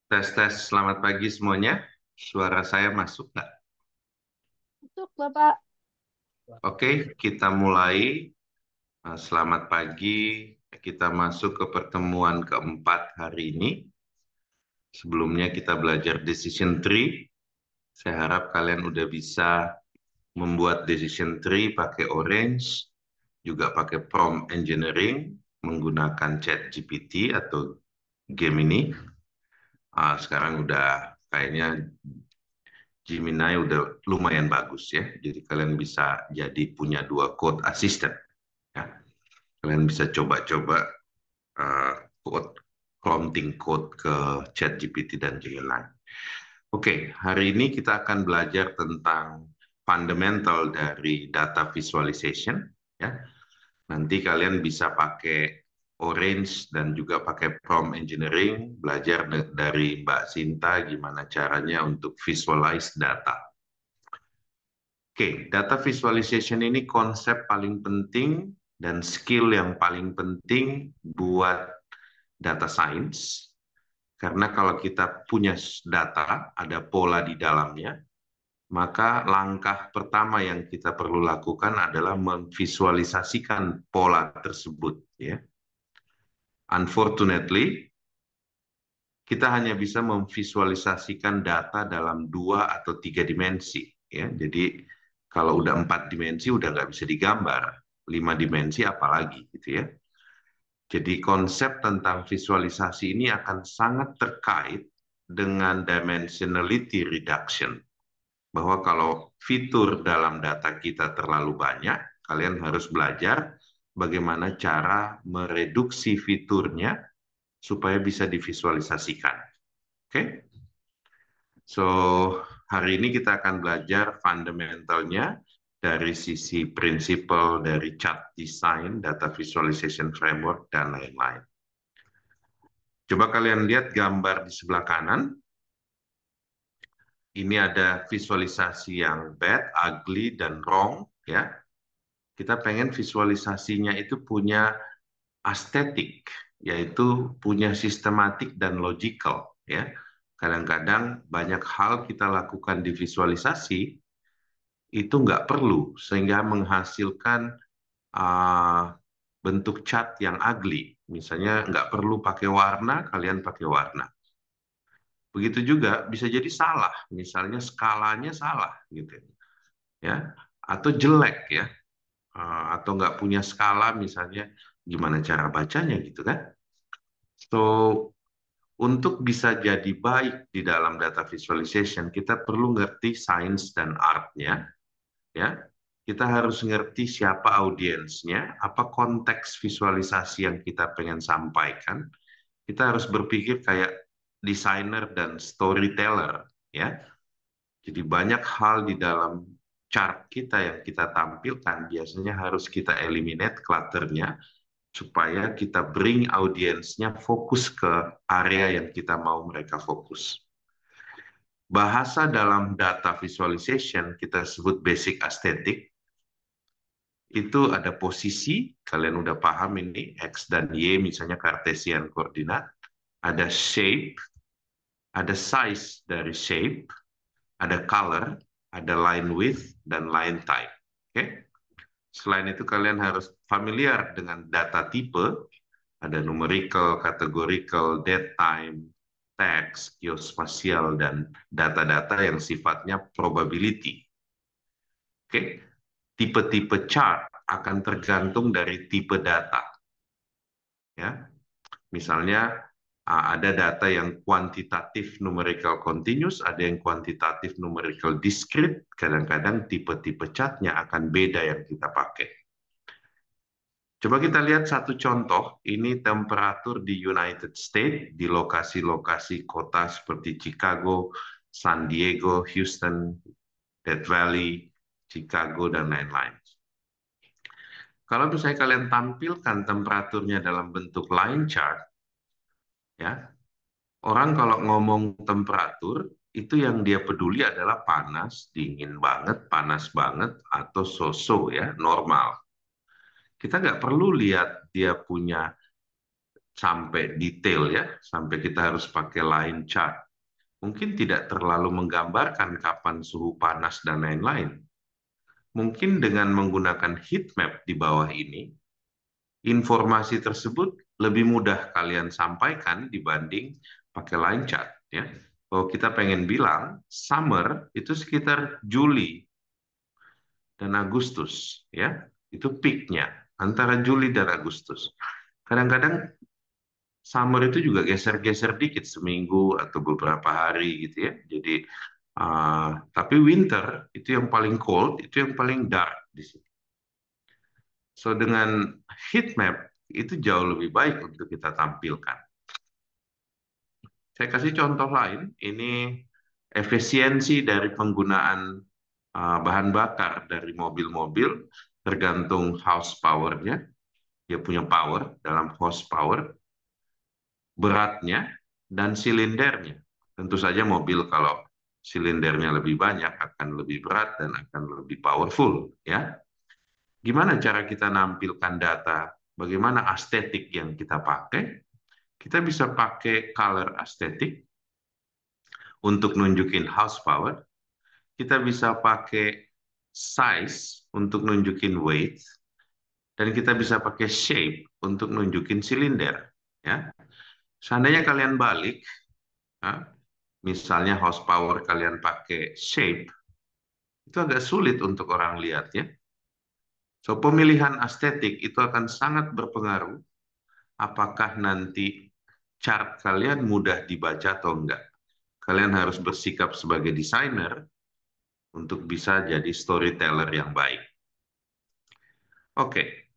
Tes-tes, selamat pagi semuanya. Suara saya masuk nggak? Masuk, Bapak. Oke, kita mulai. Selamat pagi. Kita masuk ke pertemuan keempat hari ini. Sebelumnya kita belajar decision tree. Saya harap kalian udah bisa membuat decision tree pakai Orange, juga pakai prompt engineering, menggunakan ChatGPT atau Gemini. Sekarang udah kayaknya Gemini udah lumayan bagus ya. Jadi kalian bisa jadi punya dua code assistant ya. Kalian bisa coba-coba uh, code prompting code ke ChatGPT dan Gemini. Oke, hari ini kita akan belajar tentang fundamental dari data visualization ya. Nanti kalian bisa pakai Orange dan juga pakai prompt engineering, belajar dari Mbak Sinta gimana caranya untuk visualize data. Oke, data visualization ini konsep paling penting dan skill yang paling penting buat data science. Karena kalau kita punya data, ada pola di dalamnya, maka langkah pertama yang kita perlu lakukan adalah memvisualisasikan pola tersebut. Ya. Unfortunately, kita hanya bisa memvisualisasikan data dalam 2 atau 3 dimensi. Ya. Jadi kalau udah 4 dimensi udah nggak bisa digambar, 5 dimensi apalagi gitu ya. Jadi konsep tentang visualisasi ini akan sangat terkait dengan dimensionality reduction. Bahwa kalau fitur dalam data kita terlalu banyak, kalian harus belajar bagaimana cara mereduksi fiturnya supaya bisa divisualisasikan. Oke? Okay? So, hari ini kita akan belajar fundamentalnya dari sisi prinsipal dari chart design, data visualization framework, dan lain-lain. Coba kalian lihat gambar di sebelah kanan. Ini ada visualisasi yang bad, ugly, dan wrong. Ya, kita pengen visualisasinya itu punya estetik, yaitu punya sistematik dan logical. Ya, kadang-kadang banyak hal kita lakukan di visualisasi itu nggak perlu sehingga menghasilkan uh, bentuk cat yang ugly. Misalnya nggak perlu pakai warna, kalian pakai warna. Begitu juga bisa jadi salah, misalnya skalanya salah gitu ya, atau jelek ya, atau nggak punya skala misalnya gimana cara bacanya gitu kan. So untuk bisa jadi baik di dalam data visualization kita perlu ngerti sains dan artnya ya. Kita harus ngerti siapa audiensnya, apa konteks visualisasi yang kita pengen sampaikan. Kita harus berpikir kayak desainer dan storyteller ya. Jadi banyak hal di dalam chart kita yang kita tampilkan biasanya harus kita eliminate clutternya supaya kita bring audiensnya fokus ke area yang kita mau mereka fokus. Bahasa dalam data visualization kita sebut basic aesthetic. Itu ada posisi, kalian udah paham ini, X dan Y misalnya Cartesian koordinat. Ada shape, ada size dari shape, ada color, ada line width, dan line type. Oke? Selain itu kalian harus familiar dengan data tipe, ada numerical, categorical, date time, text, geospasial, dan data-data yang sifatnya probability. Oke? Tipe-tipe chart akan tergantung dari tipe data. Ya, misalnya ada data yang kuantitatif numerical continuous, ada yang kuantitatif numerical discrete, kadang-kadang tipe-tipe catnya akan beda yang kita pakai. Coba kita lihat satu contoh, ini temperatur di United States, di lokasi-lokasi kota seperti Chicago, San Diego, Houston, Death Valley, Chicago, dan lain-lain. Kalau misalnya kalian tampilkan temperaturnya dalam bentuk line chart, ya, orang kalau ngomong temperatur, itu yang dia peduli adalah panas, dingin banget, panas banget, atau so-so ya, normal. Kita nggak perlu lihat dia punya sampai detail ya, sampai kita harus pakai line chart. Mungkin tidak terlalu menggambarkan kapan suhu panas dan lain-lain. Mungkin dengan menggunakan heat map di bawah ini, informasi tersebut lebih mudah kalian sampaikan dibanding pakai line chart ya. Kalau kita pengen bilang summer itu sekitar Juli dan Agustus ya, itu peaknya antara Juli dan Agustus. Kadang-kadang summer itu juga geser-geser dikit seminggu atau beberapa hari gitu ya. Jadi tapi winter itu yang paling cold, itu yang paling dark di sini. So dengan heat map itu jauh lebih baik untuk kita tampilkan. Saya kasih contoh lain, ini efisiensi dari penggunaan bahan bakar dari mobil-mobil tergantung horsepower-nya. Dia punya power dalam horsepower, beratnya, dan silindernya. Tentu saja mobil kalau silindernya lebih banyak akan lebih berat dan akan lebih powerful. Ya, gimana cara kita nampilkan data? Bagaimana estetik yang kita pakai? Kita bisa pakai color estetik untuk nunjukin horsepower. Kita bisa pakai size untuk nunjukin weight. Dan kita bisa pakai shape untuk nunjukin silinder. Ya, seandainya kalian balik, misalnya horsepower kalian pakai shape, itu agak sulit untuk orang lihat ya. So, pemilihan estetik itu akan sangat berpengaruh apakah nanti chart kalian mudah dibaca atau enggak. Kalian harus bersikap sebagai desainer untuk bisa jadi storyteller yang baik. Oke,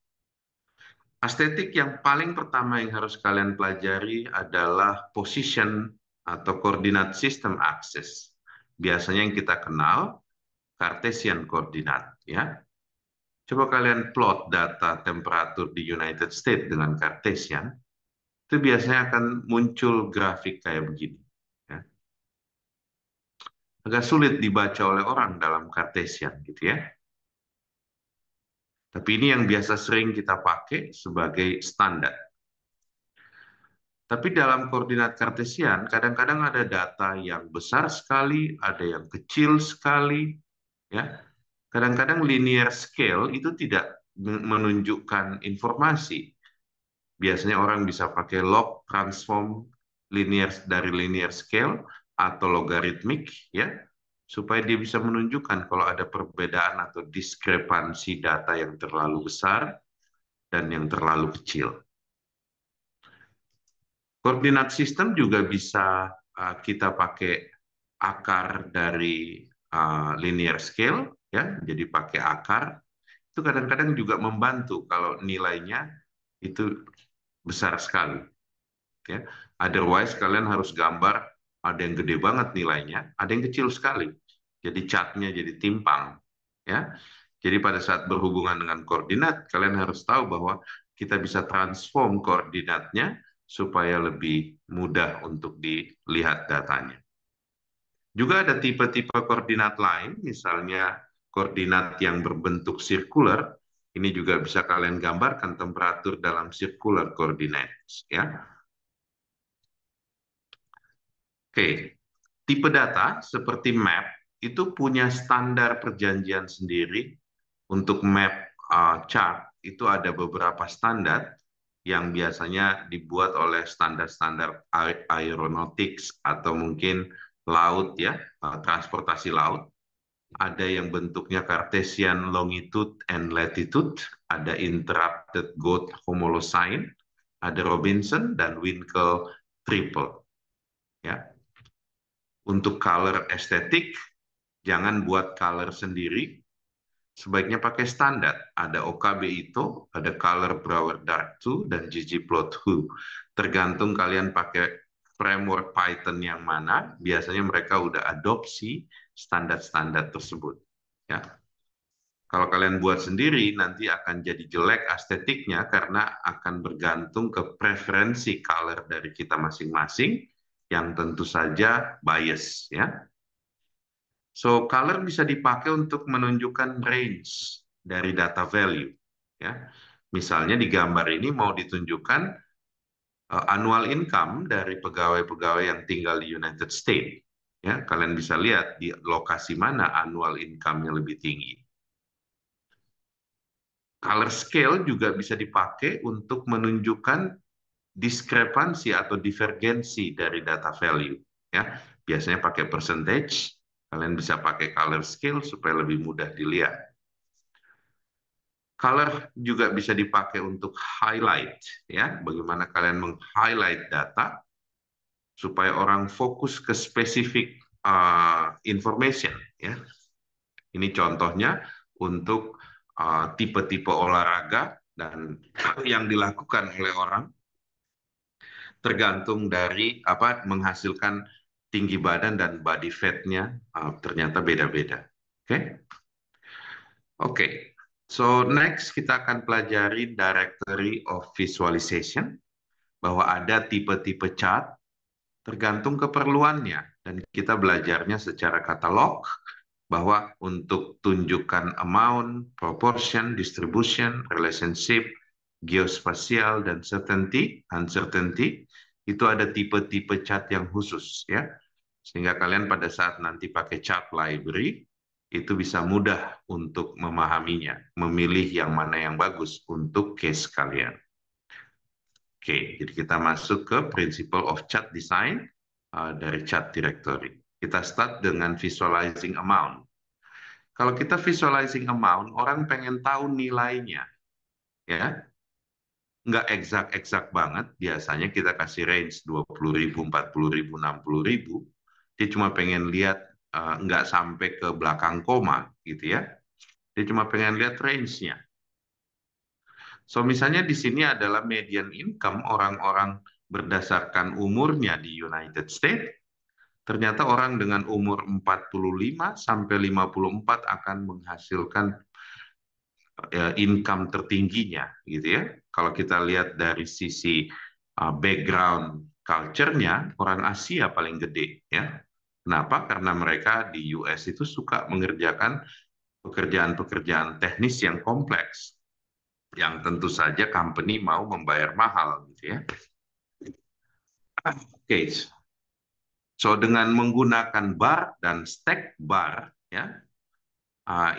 estetik yang paling pertama yang harus kalian pelajari adalah position atau koordinat sistem akses. Biasanya yang kita kenal Cartesian koordinat ya. Coba kalian plot data temperatur di United States dengan Cartesian, itu biasanya akan muncul grafik kayak begini. Ya. Agak sulit dibaca oleh orang dalam Cartesian gitu ya. Tapi ini yang biasa sering kita pakai sebagai standar. Tapi dalam koordinat Cartesian, kadang-kadang ada data yang besar sekali, ada yang kecil sekali, ya. Kadang-kadang linear scale itu tidak menunjukkan informasi. Biasanya orang bisa pakai log transform linear dari linear scale atau logaritmik, ya, supaya dia bisa menunjukkan kalau ada perbedaan atau diskrepansi data yang terlalu besar dan yang terlalu kecil. Koordinat sistem juga bisa kita pakai akar dari linear scale, ya. Jadi pakai akar itu kadang-kadang juga membantu kalau nilainya itu besar sekali. Ya. Otherwise kalian harus gambar ada yang gede banget nilainya, ada yang kecil sekali. Jadi chartnya jadi timpang. Ya. Jadi pada saat berhubungan dengan koordinat, kalian harus tahu bahwa kita bisa transform koordinatnya supaya lebih mudah untuk dilihat datanya. Juga ada tipe-tipe koordinat lain, misalnya koordinat yang berbentuk sirkular. Ini juga bisa kalian gambarkan temperatur dalam circular coordinates. Ya. Oke, tipe data seperti map itu punya standar perjanjian sendiri. Untuk map chart itu ada beberapa standar yang biasanya dibuat oleh standar-standar aeronautics atau mungkin laut ya, transportasi laut. Ada yang bentuknya Cartesian longitude and latitude, ada interrupted Gold Homolocene, ada Robinson dan Winkel triple. Ya. Untuk color estetik, jangan buat color sendiri. Sebaiknya pakai standar. Ada OKB itu, ada Color Brower Dark 2, dan ggplot 2. Tergantung kalian pakai framework Python yang mana, biasanya mereka udah adopsi standar-standar tersebut. Ya. Kalau kalian buat sendiri, nanti akan jadi jelek estetiknya karena akan bergantung ke preferensi color dari kita masing-masing, yang tentu saja bias. Ya. So, color bisa dipakai untuk menunjukkan range dari data value. Ya. Misalnya di gambar ini mau ditunjukkan annual income dari pegawai-pegawai yang tinggal di United States. Ya, kalian bisa lihat di lokasi mana annual income-nya lebih tinggi. Color scale juga bisa dipakai untuk menunjukkan diskrepansi atau divergensi dari data value. Ya, biasanya pakai percentage. Kalian bisa pakai color scale supaya lebih mudah dilihat. Color juga bisa dipakai untuk highlight, ya. Bagaimana kalian meng-highlight data supaya orang fokus ke spesifik information, ya. Ini contohnya untuk tipe-tipe olahraga dan yang dilakukan oleh orang tergantung dari apa menghasilkan tinggi badan dan body fat-nya ternyata beda-beda. Oke? Oke. So next kita akan pelajari directory of visualization bahwa ada tipe-tipe chart tergantung keperluannya dan kita belajarnya secara katalog bahwa untuk tunjukkan amount, proportion, distribution, relationship, geospasial, dan certainty, uncertainty, itu ada tipe-tipe chart yang khusus, ya. Sehingga kalian pada saat nanti pakai chart library, itu bisa mudah untuk memahaminya, memilih yang mana yang bagus untuk case kalian. Oke, jadi kita masuk ke principle of chart design dari chart directory. Kita start dengan visualizing amount. Kalau kita visualizing amount, orang pengen tahu nilainya, ya. Nggak exact banget, biasanya kita kasih range 20.000, 40.000, 60.000. Dia cuma pengen lihat, nggak sampai ke belakang koma, gitu ya. Dia cuma pengen lihat range-nya. So, misalnya di sini adalah median income orang-orang berdasarkan umurnya di United States. Ternyata orang dengan umur 45 sampai 54 akan menghasilkan income tertingginya, gitu ya. Kalau kita lihat dari sisi background culture-nya, orang Asia paling gede, ya. Kenapa? Karena mereka di US itu suka mengerjakan pekerjaan-pekerjaan teknis yang kompleks, yang tentu saja company mau membayar mahal, gitu ya. Oke, so dengan menggunakan bar dan stack bar, ya,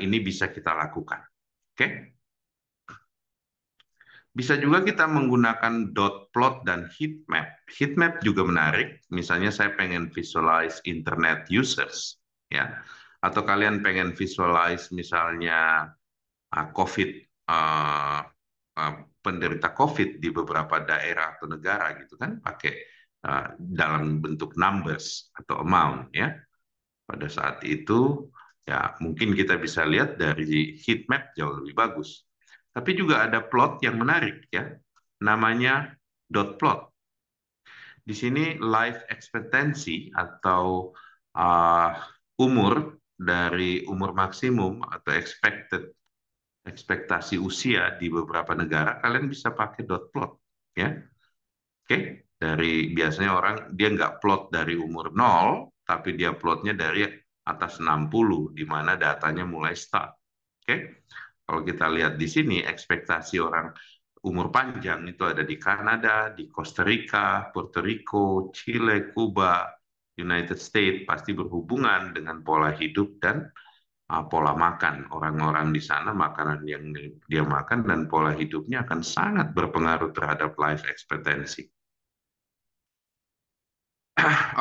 ini bisa kita lakukan. Oke. Bisa juga kita menggunakan dot plot dan heat map. Heat map juga menarik. Misalnya saya pengen visualize internet users, ya, atau kalian pengen visualize misalnya COVID, penderita COVID di beberapa daerah atau negara gitu kan, pakai dalam bentuk numbers atau amount, ya. Pada saat itu ya mungkin kita bisa lihat dari heat map jauh lebih bagus. Tapi juga ada plot yang menarik, ya. Namanya dot plot. Di sini life expectancy atau uh, umur dari umur maksimum atau ekspektasi usia di beberapa negara kalian bisa pakai dot plot, ya. Oke, dari biasanya orang dia nggak plot dari umur 0, tapi dia plotnya dari atas 60, di mana datanya mulai start. Oke, kalau kita lihat di sini, ekspektasi orang umur panjang itu ada di Kanada, di Costa Rica, Puerto Rico, Chile, Kuba, United States, pasti berhubungan dengan pola hidup dan pola makan. Orang-orang di sana, makanan yang dia makan dan pola hidupnya akan sangat berpengaruh terhadap life expectancy.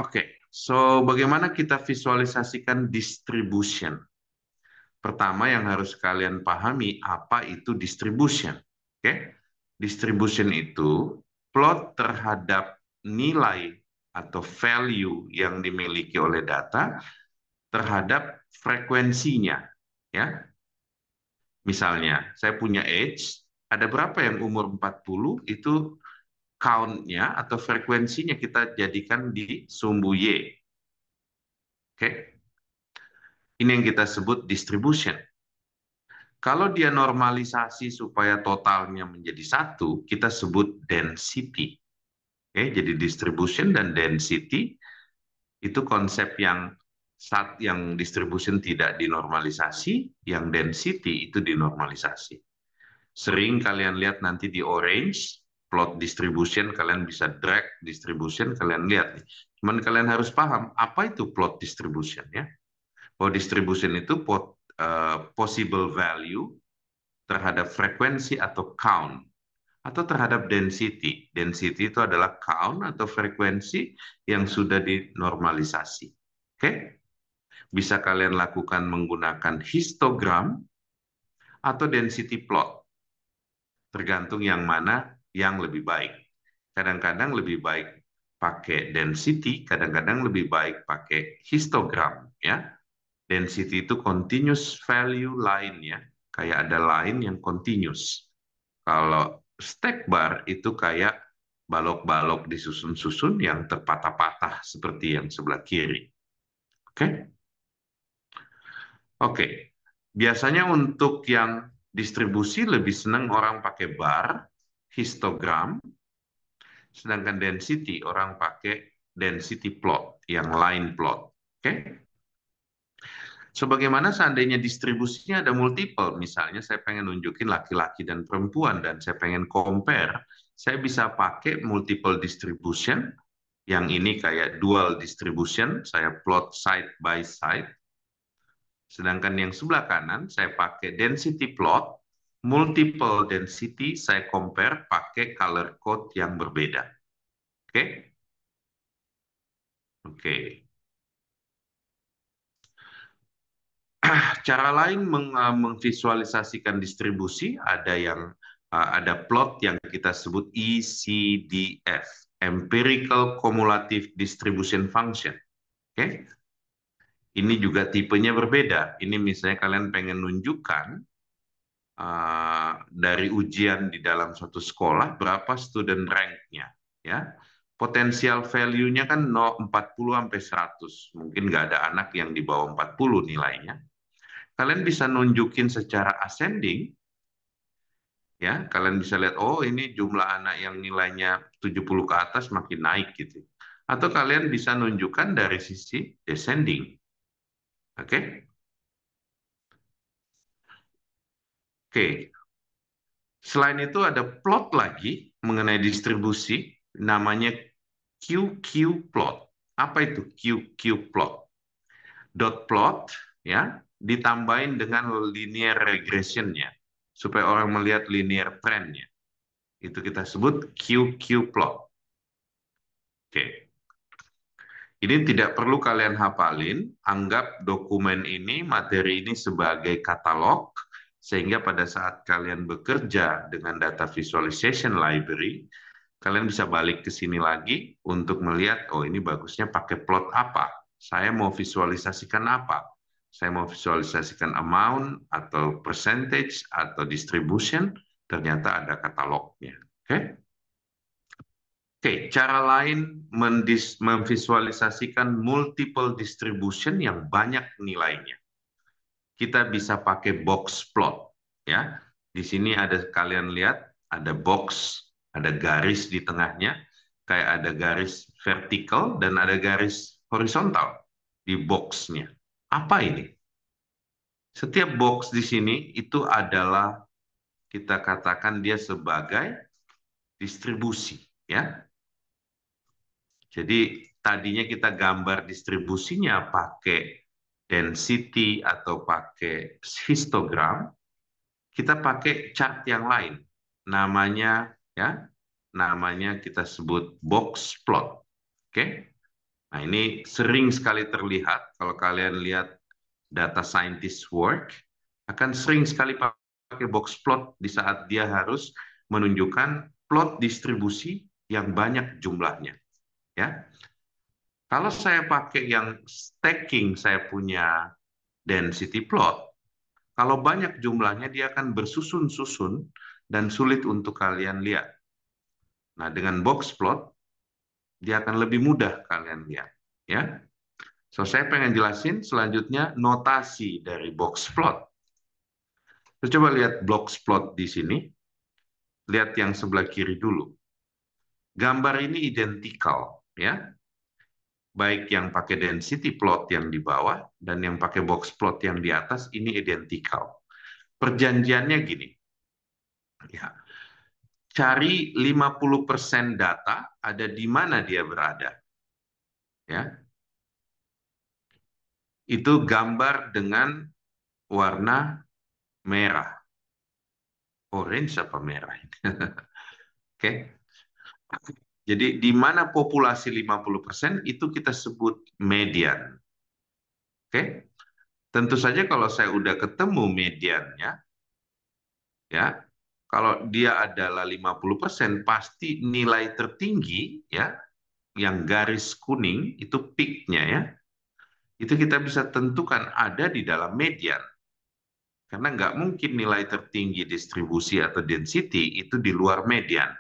Oke, so bagaimana kita visualisasikan distribution? Pertama yang harus kalian pahami apa itu distribution. Oke, distribution itu plot terhadap nilai atau value yang dimiliki oleh data terhadap frekuensinya. Ya, misalnya saya punya age, ada berapa yang umur 40 itu count-nya atau frekuensinya kita jadikan di sumbu Y. Oke, ini yang kita sebut distribution. Kalau dia normalisasi supaya totalnya menjadi satu, kita sebut density. Oke, jadi distribution dan density itu konsep yang distribution tidak dinormalisasi, yang density itu dinormalisasi. Sering kalian lihat nanti di orange, plot distribution, kalian bisa drag distribution, kalian lihat nih. Cuman kalian harus paham apa itu plot distribution ya. Plot distribution itu possible value terhadap frekuensi atau count atau terhadap density. Density itu adalah count atau frekuensi yang sudah dinormalisasi. Oke? Bisa kalian lakukan menggunakan histogram atau density plot. Tergantung yang mana yang lebih baik. Kadang-kadang lebih baik pakai density, kadang-kadang lebih baik pakai histogram ya. Density itu continuous value line ya, kayak ada line yang continuous. Kalau stack bar itu kayak balok-balok disusun-susun yang terpatah-patah seperti yang sebelah kiri. Oke? Oke. Biasanya untuk yang distribusi lebih senang orang pakai bar, histogram, sedangkan density orang pakai density plot, yang line plot. Oke? Sebagaimana seandainya distribusinya ada multiple, misalnya saya pengen nunjukin laki-laki dan perempuan dan saya pengen compare, saya bisa pakai multiple distribution, yang ini kayak dual distribution, saya plot side by side. Sedangkan yang sebelah kanan saya pakai density plot, multiple density saya compare pakai color code yang berbeda. Oke? Oke. Cara lain memvisualisasikan distribusi ada plot yang kita sebut ECDF, Empirical Cumulative Distribution Function. Oke, ini juga tipenya berbeda. Ini misalnya kalian pengen nunjukkan dari ujian di dalam suatu sekolah berapa student rank-nya, ya. Potensial value-nya kan 40 sampai 100. Mungkin nggak ada anak yang di bawah 40 nilainya. Kalian bisa nunjukin secara ascending, ya, kalian bisa lihat, oh ini jumlah anak yang nilainya 70 ke atas makin naik gitu. Atau kalian bisa nunjukkan dari sisi descending. Oke? Oke. Selain itu ada plot lagi mengenai distribusi, namanya QQ plot. Apa itu QQ plot? Dot plot, ya, ditambahin dengan linear regression-nya supaya orang melihat linear trend-nya. Itu kita sebut QQ plot. Oke. Ini tidak perlu kalian hafalin, anggap dokumen ini, materi ini sebagai katalog, sehingga pada saat kalian bekerja dengan data visualization library, kalian bisa balik ke sini lagi untuk melihat, oh ini bagusnya pakai plot apa, saya mau visualisasikan apa, saya mau visualisasikan amount, atau percentage, atau distribution, ternyata ada katalognya. Oke? Oke, cara lain memvisualisasikan multiple distribution yang banyak nilainya. Kita bisa pakai box plot, ya. Di sini ada kalian lihat ada box, ada garis di tengahnya, kayak ada garis vertikal dan ada garis horizontal di boxnya. Apa ini? Setiap box di sini itu adalah kita katakan dia sebagai distribusi, ya. Jadi tadinya kita gambar distribusinya pakai density atau pakai histogram, kita pakai chart yang lain. Namanya ya, namanya kita sebut box plot. Oke? Nah, ini sering sekali terlihat kalau kalian lihat data scientist work, akan sering sekali pakai box plot di saat dia harus menunjukkan plot distribusi yang banyak jumlahnya, ya. Kalau saya pakai yang stacking, saya punya density plot, kalau banyak jumlahnya dia akan bersusun-susun dan sulit untuk kalian lihat. Nah, dengan box plot, dia akan lebih mudah kalian lihat. Ya, so saya pengen jelasin selanjutnya notasi dari box plot. So, coba lihat box plot di sini. Lihat yang sebelah kiri dulu. Gambar ini identikal, ya. Baik yang pakai density plot yang di bawah dan yang pakai box plot yang di atas ini identikal. Perjanjiannya gini, ya. cari 50% data ada di mana dia berada. Ya. Itu gambar dengan warna merah. Orange apa merah? Oke. Jadi di mana populasi 50% itu kita sebut median. Oke. Tentu saja kalau saya udah ketemu mediannya, ya, kalau dia adalah 50%, pasti nilai tertinggi, ya, yang garis kuning itu peak-nya, ya, itu kita bisa tentukan ada di dalam median. Karena nggak mungkin nilai tertinggi distribusi atau density itu di luar median.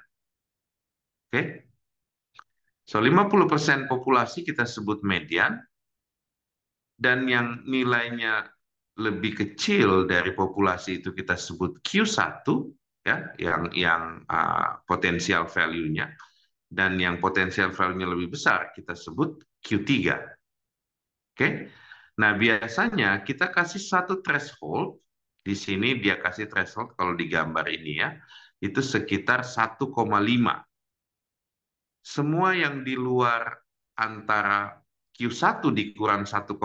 Oke? So, 50% populasi kita sebut median, dan yang nilainya lebih kecil dari populasi itu kita sebut Q1, ya, yang potensial value-nya, dan yang potensial value-nya lebih besar kita sebut Q3. Oke? Nah, biasanya kita kasih satu threshold, di sini dia kasih threshold kalau di gambar ini, ya, itu sekitar 1,5. Semua yang di luar antara Q1 dikurang 1,5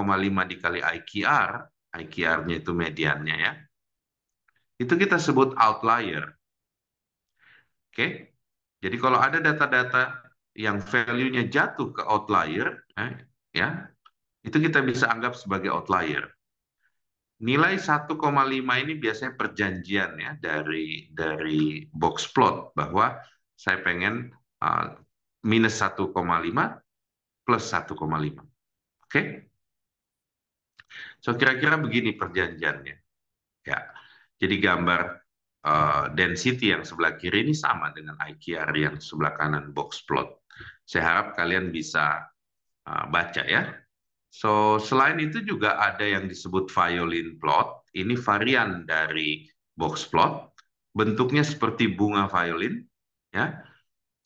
dikali IQR, IQR-nya itu mediannya, ya, itu kita sebut outlier. Oke? Jadi kalau ada data-data yang value-nya jatuh ke outlier, ya, itu kita bisa anggap sebagai outlier. Nilai 1,5 ini biasanya perjanjian, ya, dari box plot bahwa saya pengen minus 1,5 plus 1,5. Oke? So kira-kira begini perjanjiannya. Ya. Jadi gambar density yang sebelah kiri ini sama dengan IQR yang sebelah kanan box plot. Saya harap kalian bisa baca, ya. So, selain itu juga ada yang disebut violin plot. Ini varian dari box plot. Bentuknya seperti bunga violin, ya.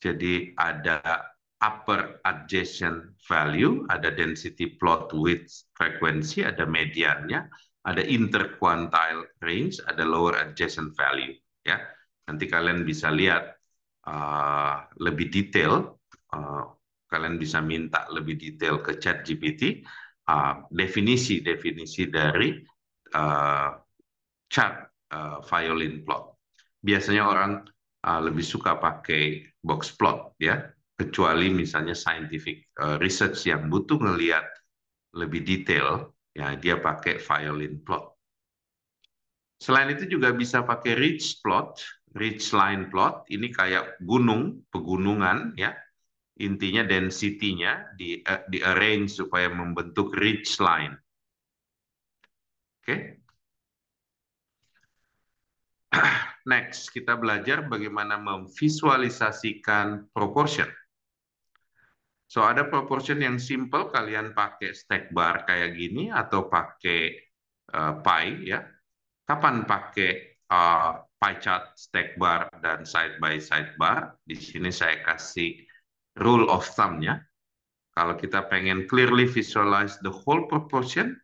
Jadi ada upper adjacent value, ada density plot width frekuensi, ada mediannya, ada interquantile range, ada lower adjacent value. Ya, nanti kalian bisa lihat lebih detail. Kalian bisa minta lebih detail ke ChatGPT definisi-definisi dari chart violin plot. Biasanya orang lebih suka pakai box plot, ya, kecuali misalnya scientific research yang butuh ngelihat lebih detail, ya, dia pakai violin plot. Selain itu juga bisa pakai ridge plot, ridge line plot. Ini kayak gunung, pegunungan, ya. Intinya density-nya di arrange supaya membentuk ridge line. Oke. Next, kita belajar bagaimana memvisualisasikan proportion. So, ada proportion yang simple, kalian pakai stack bar kayak gini, atau pakai pie, ya. Kapan pakai pie chart, stack bar, dan side by side bar? Di sini saya kasih rule of thumb-nya. Kalau kita pengen clearly visualize the whole proportion,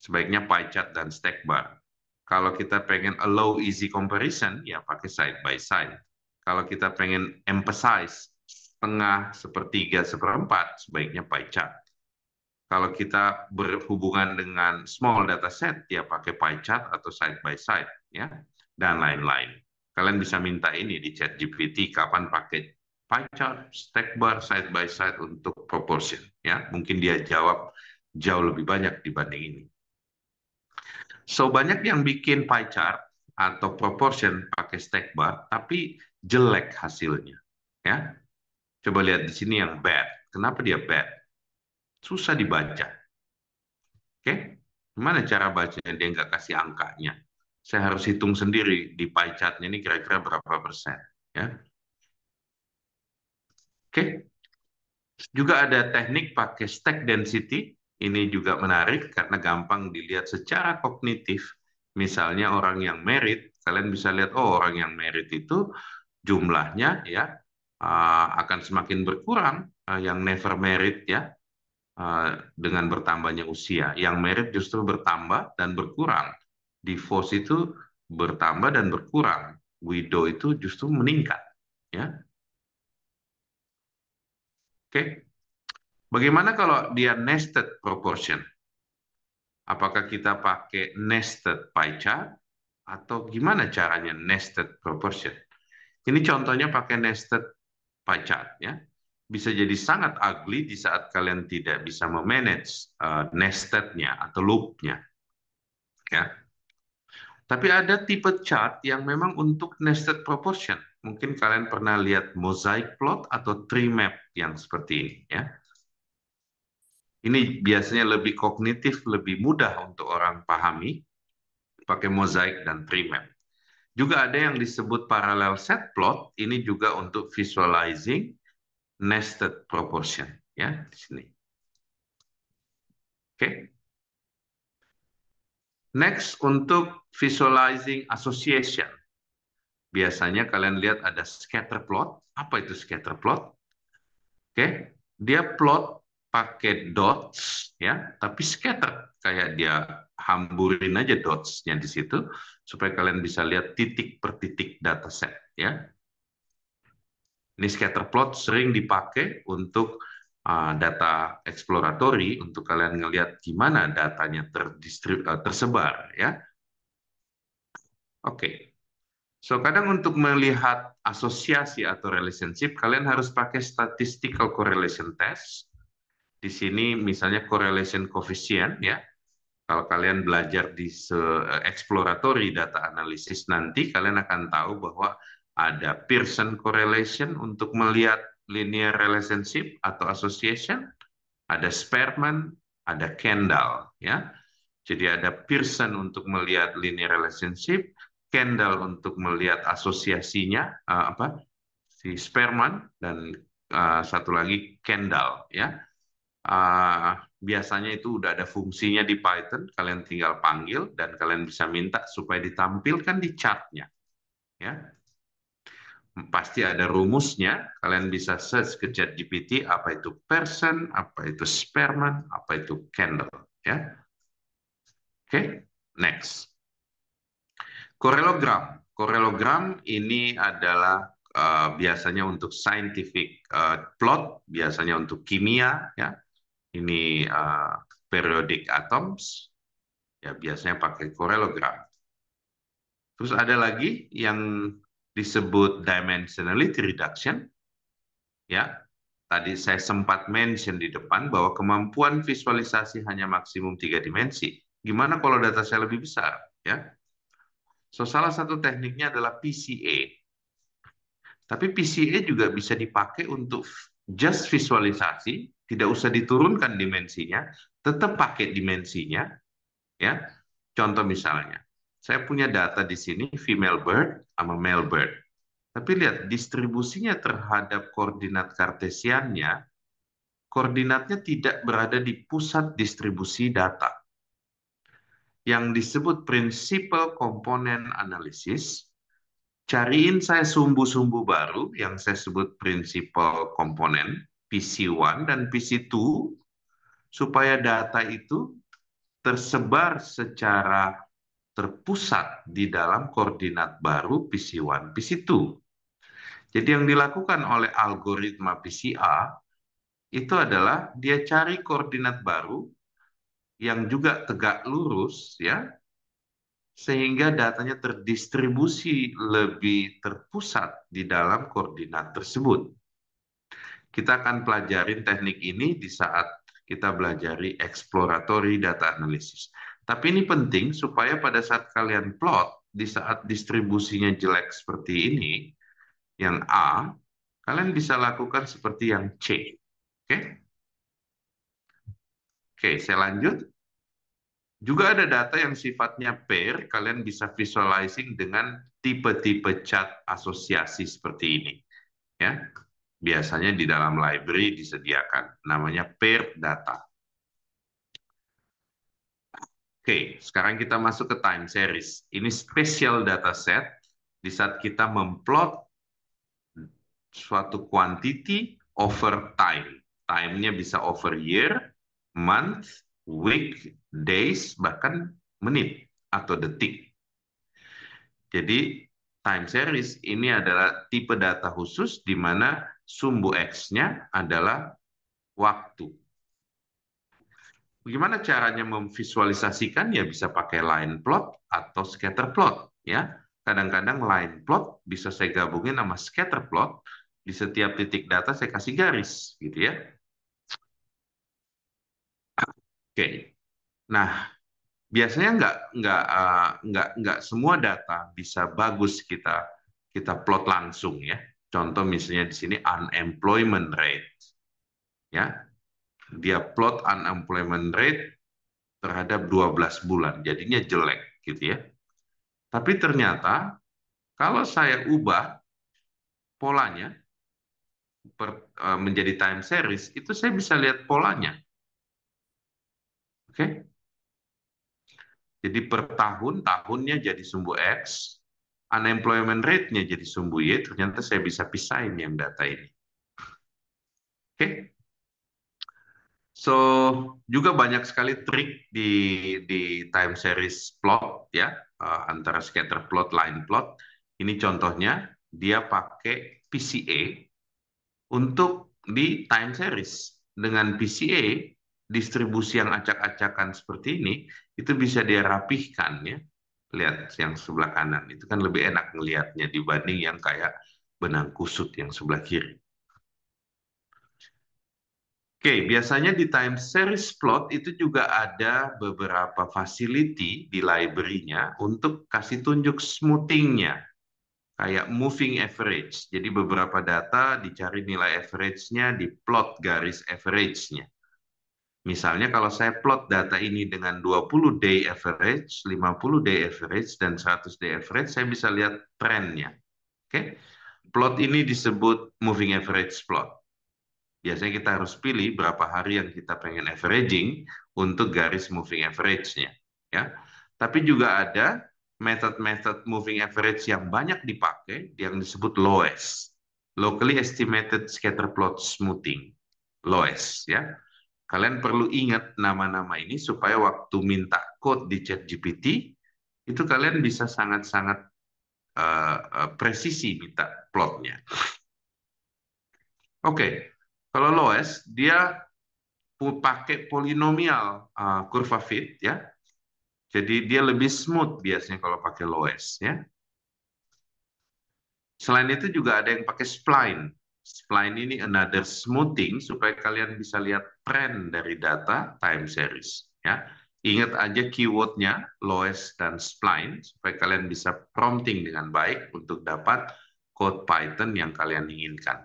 sebaiknya pie chart dan stack bar. Kalau kita pengen a low easy comparison, ya pakai side by side. Kalau kita pengen emphasize setengah, sepertiga, seperempat, sebaiknya pie chart. Kalau kita berhubungan dengan small data set, ya pakai pie chart atau side by side, ya, dan lain-lain. Kalian bisa minta ini di ChatGPT kapan pakai pie chart, stack bar, side by side untuk proportion, ya. Mungkin dia jawab jauh lebih banyak dibanding ini. So, banyak yang bikin pie chart atau proportion pakai stack bar, tapi jelek hasilnya. Ya, coba lihat di sini yang bad. Kenapa dia bad? Susah dibaca. Oke, gimana cara bacanya? Dia nggak kasih angkanya. Saya harus hitung sendiri di pie chart-nya ini kira-kira berapa persen. Ya, oke. Juga ada teknik pakai stack density. Ini juga menarik karena gampang dilihat secara kognitif. Misalnya orang yang merit, kalian bisa lihat, oh, orang yang merit itu jumlahnya, ya, akan semakin berkurang. Yang never merit, ya, dengan bertambahnya usia. Yang merit justru bertambah dan berkurang. Divorce itu bertambah dan berkurang. Widow itu justru meningkat. Ya, oke. Bagaimana kalau dia nested proportion? Apakah kita pakai nested pie chart atau gimana caranya nested proportion? Ini contohnya pakai nested pie chart ya. Bisa jadi sangat ugly di saat kalian tidak bisa memanage nested-nya atau loop-nya ya. Tapi ada tipe chart yang memang untuk nested proportion. Mungkin kalian pernah lihat mosaic plot atau tree map yang seperti ini ya. Ini biasanya lebih kognitif, lebih mudah untuk orang pahami pakai mosaic dan tree map. Juga ada yang disebut parallel set plot, ini juga untuk visualizing nested proportion ya di sini. Oke. Next untuk visualizing association. Biasanya kalian lihat ada scatter plot. Apa itu scatter plot? Oke, dia plot pakai dots ya, tapi scatter kayak dia hamburin aja dots-nya di situ supaya kalian bisa lihat titik per titik dataset ya. Ini scatter plot sering dipakai untuk data exploratory untuk kalian ngelihat gimana datanya tersebar ya. Oke. So, kadang untuk melihat asosiasi atau relationship, kalian harus pakai statistical correlation test. Di sini misalnya correlation coefficient ya. Kalau kalian belajar di exploratory data analysis nanti, kalian akan tahu bahwa ada Pearson correlation untuk melihat linear relationship atau association, ada Spearman, ada Kendall ya. Jadi ada Pearson untuk melihat linear relationship, Kendall untuk melihat asosiasinya si Spearman, dan satu lagi Kendall ya. Biasanya itu udah ada fungsinya di Python, kalian tinggal panggil dan kalian bisa minta supaya ditampilkan di chartnya ya. Pasti ada rumusnya, kalian bisa search ke ChatGPT apa itu Pearson, apa itu Spearman, apa itu Kendall ya. Oke, next. Korelogram. Korelogram ini adalah biasanya untuk scientific plot, biasanya untuk kimia ya. Ini periodic atoms, ya biasanya pakai korelogram. Terus ada lagi yang disebut dimensionality reduction, ya. Tadi saya sempat mention di depan bahwa kemampuan visualisasi hanya maksimum 3 dimensi. Gimana kalau data saya lebih besar, ya? So, salah satu tekniknya adalah PCA. Tapi PCA juga bisa dipakai untuk just visualisasi, tidak usah diturunkan dimensinya, tetap pakai dimensinya, ya. Contoh misalnya, saya punya data di sini female bird sama male bird. Tapi lihat distribusinya terhadap koordinat kartesiannya, koordinatnya tidak berada di pusat distribusi data. Yang disebut principal component analysis, cariin saya sumbu-sumbu baru yang saya sebut principal component, PC1 dan PC2, supaya data itu tersebar secara terpusat di dalam koordinat baru PC1, PC2. Jadi yang dilakukan oleh algoritma PCA itu adalah dia cari koordinat baru yang juga tegak lurus ya, sehingga datanya terdistribusi lebih terpusat di dalam koordinat tersebut. Kita akan pelajarin teknik ini di saat kita belajari exploratory data analysis. Tapi ini penting supaya pada saat kalian plot, di saat distribusinya jelek seperti ini, yang A, kalian bisa lakukan seperti yang C. Oke? Oke, saya lanjut. Juga ada data yang sifatnya pair, kalian bisa visualizing dengan tipe-tipe chart asosiasi seperti ini. Ya, biasanya di dalam library disediakan, namanya pair data. Oke, sekarang kita masuk ke time series. Ini special data set di saat kita memplot suatu quantity over time. Time-nya bisa over year, month, week, days, bahkan menit atau detik. Jadi time series ini adalah tipe data khusus di mana sumbu X-nya adalah waktu. Bagaimana caranya memvisualisasikan? Ya bisa pakai line plot atau scatter plot. Ya, kadang-kadang line plot bisa saya gabungin sama scatter plot. Di setiap titik data saya kasih garis, gitu ya. Oke. Nah, biasanya nggak semua data bisa bagus kita kita plot langsung ya. Contoh misalnya di sini unemployment rate, ya. Dia plot unemployment rate terhadap 12 bulan, jadinya jelek gitu ya. Tapi ternyata kalau saya ubah polanya menjadi time series, itu saya bisa lihat polanya. Oke? Jadi per tahun, tahunnya jadi sumbu X, unemployment rate-nya jadi sumbu Y, ternyata saya bisa pisahin yang data ini. Oke? So, juga banyak sekali trik di time series plot ya, antara scatter plot, line plot. Ini contohnya, dia pakai PCA untuk di time series. Dengan PCA, distribusi yang acak-acakan seperti ini, itu bisa dia rapihkan ya. Lihat yang sebelah kanan, itu kan lebih enak ngelihatnya dibanding yang kayak benang kusut yang sebelah kiri. Oke, biasanya di time series plot itu juga ada beberapa facility di library-nya untuk kasih tunjuk smoothing-nya, kayak moving average. Jadi beberapa data dicari nilai average-nya, di plot garis average-nya. Misalnya kalau saya plot data ini dengan 20 day average, 50 day average, dan 100 day average, saya bisa lihat trennya. Oke, plot ini disebut moving average plot. Biasanya kita harus pilih berapa hari yang kita pengen averaging untuk garis moving average-nya. Ya. Tapi juga ada method-method moving average yang banyak dipakai yang disebut LOES. Locally Estimated Scatter Plot Smoothing. LOES. Ya. Kalian perlu ingat nama-nama ini supaya waktu minta code di ChatGPT, itu kalian bisa sangat-sangat presisi minta plotnya. Oke, kalau LOES, dia pakai polinomial kurva fit ya. Jadi dia lebih smooth biasanya kalau pakai LOES ya. Selain itu juga ada yang pakai spline. Spline ini another smoothing supaya kalian bisa lihat tren dari data time series ya. Ingat aja keywordnya LOES dan spline supaya kalian bisa prompting dengan baik untuk dapat code Python yang kalian inginkan.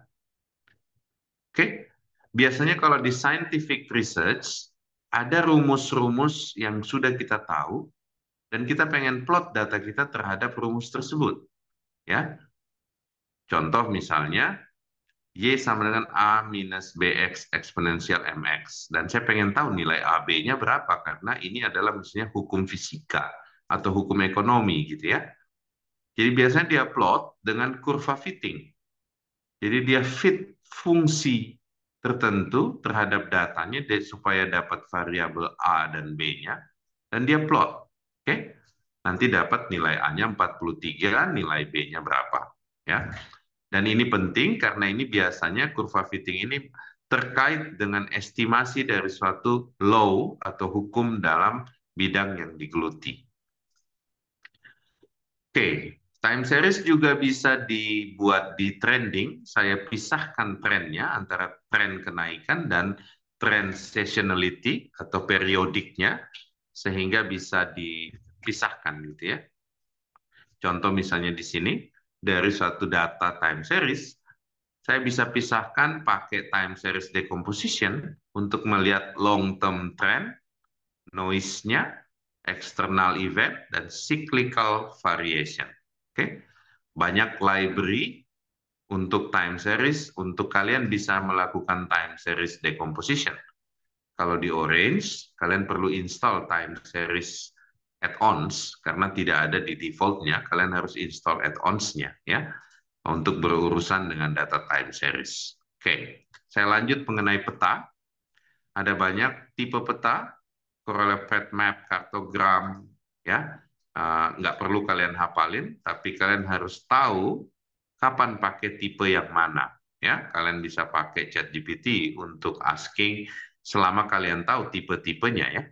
Oke, biasanya kalau di scientific research ada rumus-rumus yang sudah kita tahu dan kita pengen plot data kita terhadap rumus tersebut. Ya, contoh misalnya Y sama dengan A minus BX eksponensial MX. Dan saya pengen tahu nilai AB-nya berapa, karena ini adalah misalnya hukum fisika atau hukum ekonomi gitu ya. Jadi biasanya dia plot dengan kurva fitting. Jadi dia fit fungsi tertentu terhadap datanya supaya dapat variabel A dan B-nya, dan dia plot. Oke? Nanti dapat nilai A-nya 43, nilai B-nya berapa. Ya. Dan ini penting karena ini biasanya kurva fitting ini terkait dengan estimasi dari suatu law atau hukum dalam bidang yang digeluti. Oke, time series juga bisa dibuat di trending. Saya pisahkan trennya antara tren kenaikan dan tren seasonality atau periodiknya sehingga bisa dipisahkan gitu ya. Contoh misalnya di sini dari suatu data time series saya bisa pisahkan pakai time series decomposition untuk melihat long term trend, noise-nya, external event, dan cyclical variation. Oke, banyak library untuk time series untuk kalian bisa melakukan time series decomposition. Kalau di Orange, kalian perlu install time series add-ons karena tidak ada di defaultnya. Kalian harus install add-ons-nya ya untuk berurusan dengan data time series. Oke, saya lanjut mengenai peta. Ada banyak tipe peta, correlated map, kartogram, ya. nggak perlu kalian hafalin, tapi kalian harus tahu kapan pakai tipe yang mana. Ya, kalian bisa pakai ChatGPT untuk asking selama kalian tahu tipe-tipenya ya.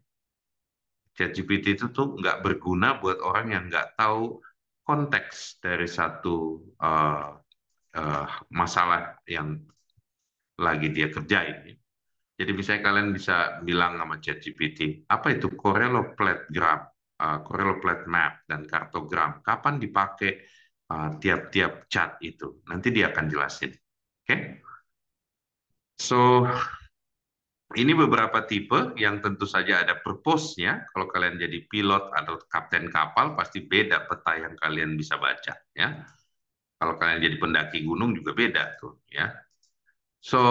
ChatGPT itu tuh nggak berguna buat orang yang nggak tahu konteks dari satu uh, uh, masalah yang lagi dia kerjain. Jadi misalnya kalian bisa bilang sama ChatGPT, apa itu correloplatgram, correloplat map, dan kartogram? Kapan dipakai tiap-tiap chart itu? Nanti dia akan jelasin. Oke? Okay? So, ini beberapa tipe yang tentu saja ada purpose-nya. Kalau kalian jadi pilot atau kapten kapal, pasti beda peta yang kalian bisa baca. Ya, kalau kalian jadi pendaki gunung juga beda tuh. Ya, so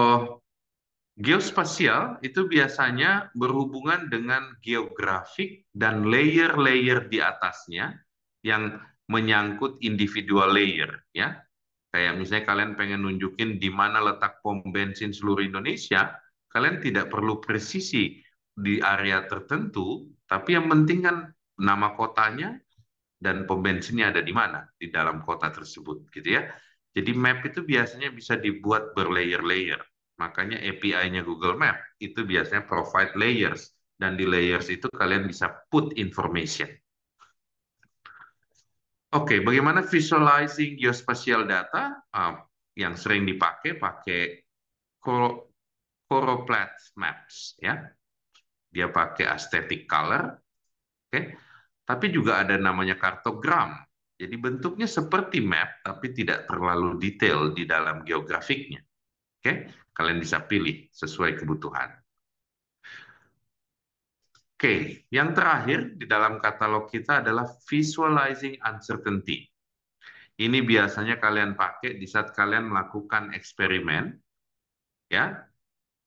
geospasial itu biasanya berhubungan dengan geografik dan layer-layer di atasnya yang menyangkut individual layer. Ya, kayak misalnya kalian pengen nunjukin di mana letak pom bensin seluruh Indonesia, kalian tidak perlu presisi di area tertentu, tapi yang penting kan nama kotanya dan pom bensinnya ada di mana di dalam kota tersebut, gitu ya. Jadi map itu biasanya bisa dibuat berlayer-layer. Makanya API-nya Google Map itu biasanya provide layers, dan di layers itu kalian bisa put information. Oke, bagaimana visualizing geospatial data? Yang sering pakai Choropleth Maps, ya. Dia pakai aesthetic color, oke. Tapi juga ada namanya kartogram. Jadi bentuknya seperti map, tapi tidak terlalu detail di dalam geografiknya. Oke, kalian bisa pilih sesuai kebutuhan. Oke, yang terakhir di dalam katalog kita adalah visualizing uncertainty. Ini biasanya kalian pakai di saat kalian melakukan eksperimen, ya.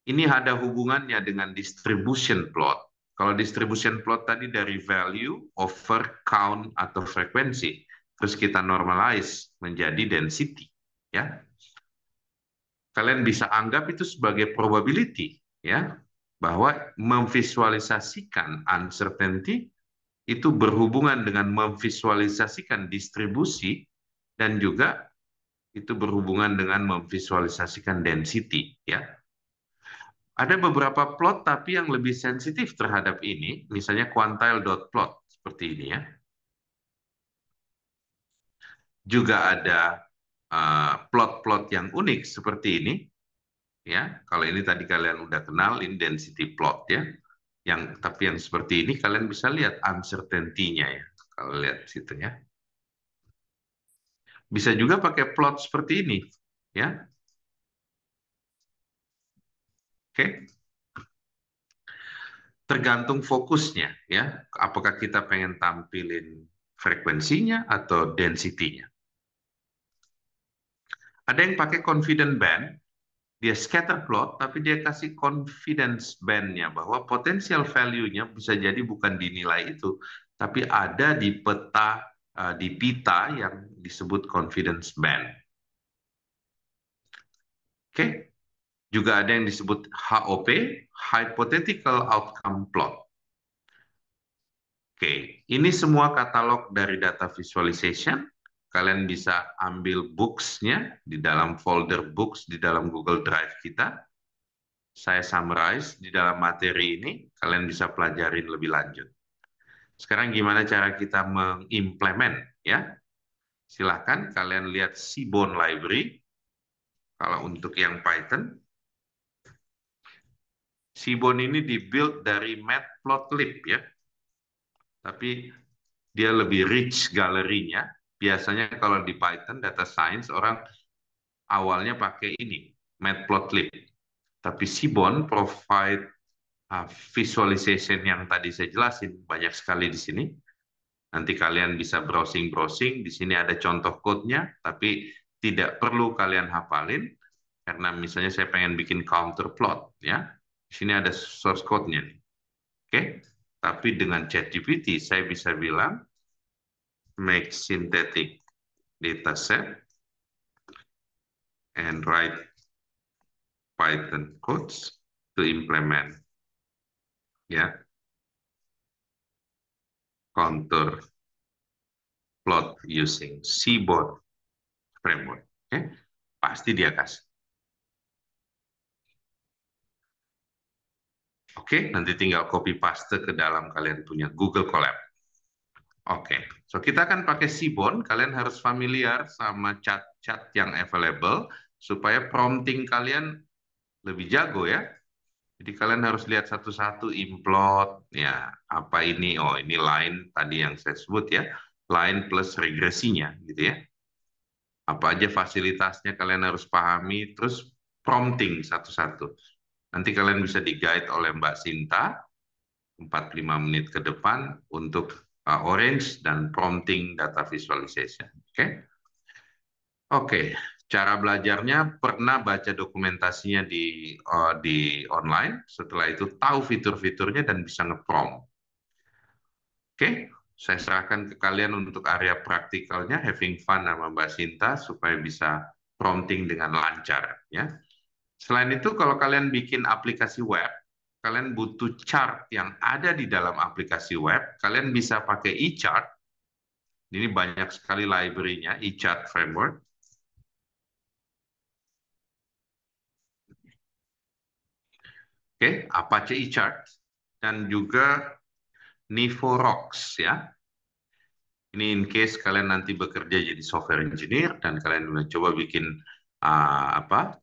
Ini ada hubungannya dengan distribution plot. Kalau distribution plot tadi dari value over count atau frekuensi, terus kita normalize menjadi density, ya. Kalian bisa anggap itu sebagai probability, ya, bahwa memvisualisasikan uncertainty itu berhubungan dengan memvisualisasikan distribusi, dan juga itu berhubungan dengan memvisualisasikan density, ya. Ada beberapa plot tapi yang lebih sensitif terhadap ini, misalnya quantile dot plot seperti ini ya. Juga ada plot-plot yang unik seperti ini ya. Kalau ini tadi kalian udah kenal, ini density plot ya. Tapi yang seperti ini kalian bisa lihat uncertainty-nya ya. Kalau lihat situ ya. Bisa juga pakai plot seperti ini ya. Oke. Tergantung fokusnya ya. Apakah kita pengen tampilin frekuensinya atau density-nya. Ada yang pakai confident band, dia scatter plot, tapi dia kasih confidence band-nya, bahwa potensial value-nya bisa jadi bukan dinilai itu, tapi ada di peta, di pita yang disebut confidence band. Oke, juga ada yang disebut HOP, Hypothetical Outcome Plot. Oke, ini semua katalog dari data visualization. Kalian bisa ambil books-nya di dalam folder books di dalam Google Drive kita. Saya summarize di dalam materi ini, kalian bisa pelajarin lebih lanjut. Sekarang gimana cara kita mengimplement ya? Silahkan kalian lihat Seaborn Library. Kalau untuk yang Python, Seaborn ini dibuild dari Matplotlib ya. Tapi dia lebih rich galerinya. Biasanya kalau di Python data science orang awalnya pakai ini, Matplotlib. Tapi Seaborn provide visualization yang tadi saya jelasin banyak sekali di sini. Nanti kalian bisa browsing-browsing. Di sini ada contoh code-nya, tapi tidak perlu kalian hafalin karena misalnya saya pengen bikin counter plot, ya. Di sini ada source code-nya, oke? Tapi dengan ChatGPT saya bisa bilang make synthetic dataset and write Python codes to implement, ya, contour plot using Seaborn framework. Oke, pasti dia kasih. Oke, nanti tinggal copy paste ke dalam kalian punya Google Colab. Oke, so kita akan pakai Seaborn. Kalian harus familiar sama chat-chat yang available supaya prompting kalian lebih jago ya. Jadi kalian harus lihat satu-satu implot, ya apa ini? Oh ini line tadi yang saya sebut ya, line plus regresinya gitu ya. Apa aja fasilitasnya kalian harus pahami, terus prompting satu-satu. Nanti kalian bisa di-guide oleh Mbak Sinta 45 menit ke depan untuk Orange dan prompting data visualization. Oke? Oke, cara belajarnya pernah baca dokumentasinya di online, setelah itu tahu fitur-fiturnya dan bisa nge-prompt. Oke, saya serahkan ke kalian untuk area praktikalnya, having fun sama Mbak Sinta supaya bisa prompting dengan lancar ya. Selain itu, kalau kalian bikin aplikasi web, kalian butuh chart yang ada di dalam aplikasi web, kalian bisa pakai e-chart. Ini banyak sekali library-nya, e-chart framework. Oke, Apache e-chart dan juga Nivorox ya. Ini in case kalian nanti bekerja jadi software engineer dan kalian udah coba bikin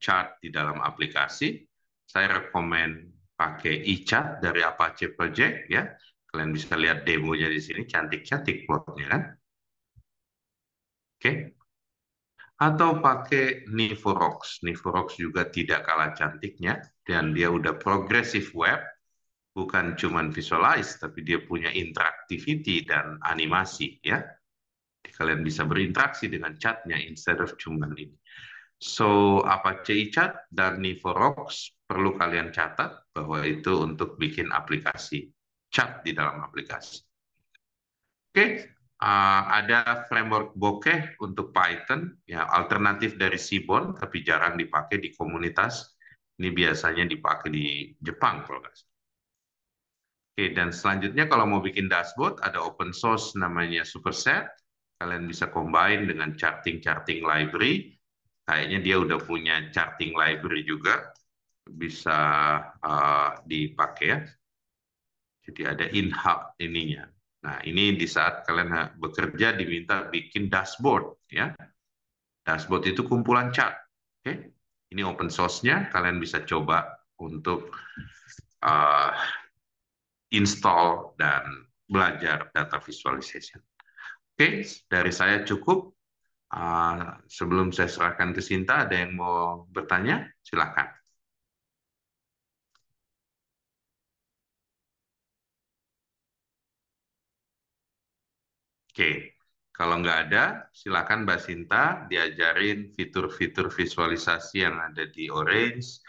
chart di dalam aplikasi, saya rekomen pakai e-chart dari Apache Project ya. Kalian bisa lihat demonya di sini, cantik-cantik plotnya kan. Oke. Atau pakai Nivorox. Nivorox juga tidak kalah cantiknya dan dia udah progressive web, bukan cuman visualize tapi dia punya interactivity dan animasi ya. Kalian bisa berinteraksi dengan chatnya instead of cuman ini. So, Apache Chat dan Nivorox perlu kalian catat bahwa itu untuk bikin aplikasi chat di dalam aplikasi. Oke, ada framework Bokeh untuk Python, ya alternatif dari Seaborn, tapi jarang dipakai di komunitas. Ini biasanya dipakai di Jepang kalau nggak salah. Oke, dan selanjutnya kalau mau bikin dashboard, ada open source namanya Superset. Kalian bisa combine dengan charting-charting library. Kayaknya dia udah punya charting library juga. Bisa dipakai ya. Jadi ada in-hub ininya. Nah, ini di saat kalian bekerja diminta bikin dashboard ya. Dashboard itu kumpulan chart. Oke. Ini open source-nya, kalian bisa coba untuk uh, install dan belajar data visualization. Oke, dari saya cukup. Sebelum saya serahkan ke Sinta, ada yang mau bertanya? Silakan. Oke, kalau nggak ada, silakan Mbak Sinta diajarin fitur-fitur visualisasi yang ada di Orange,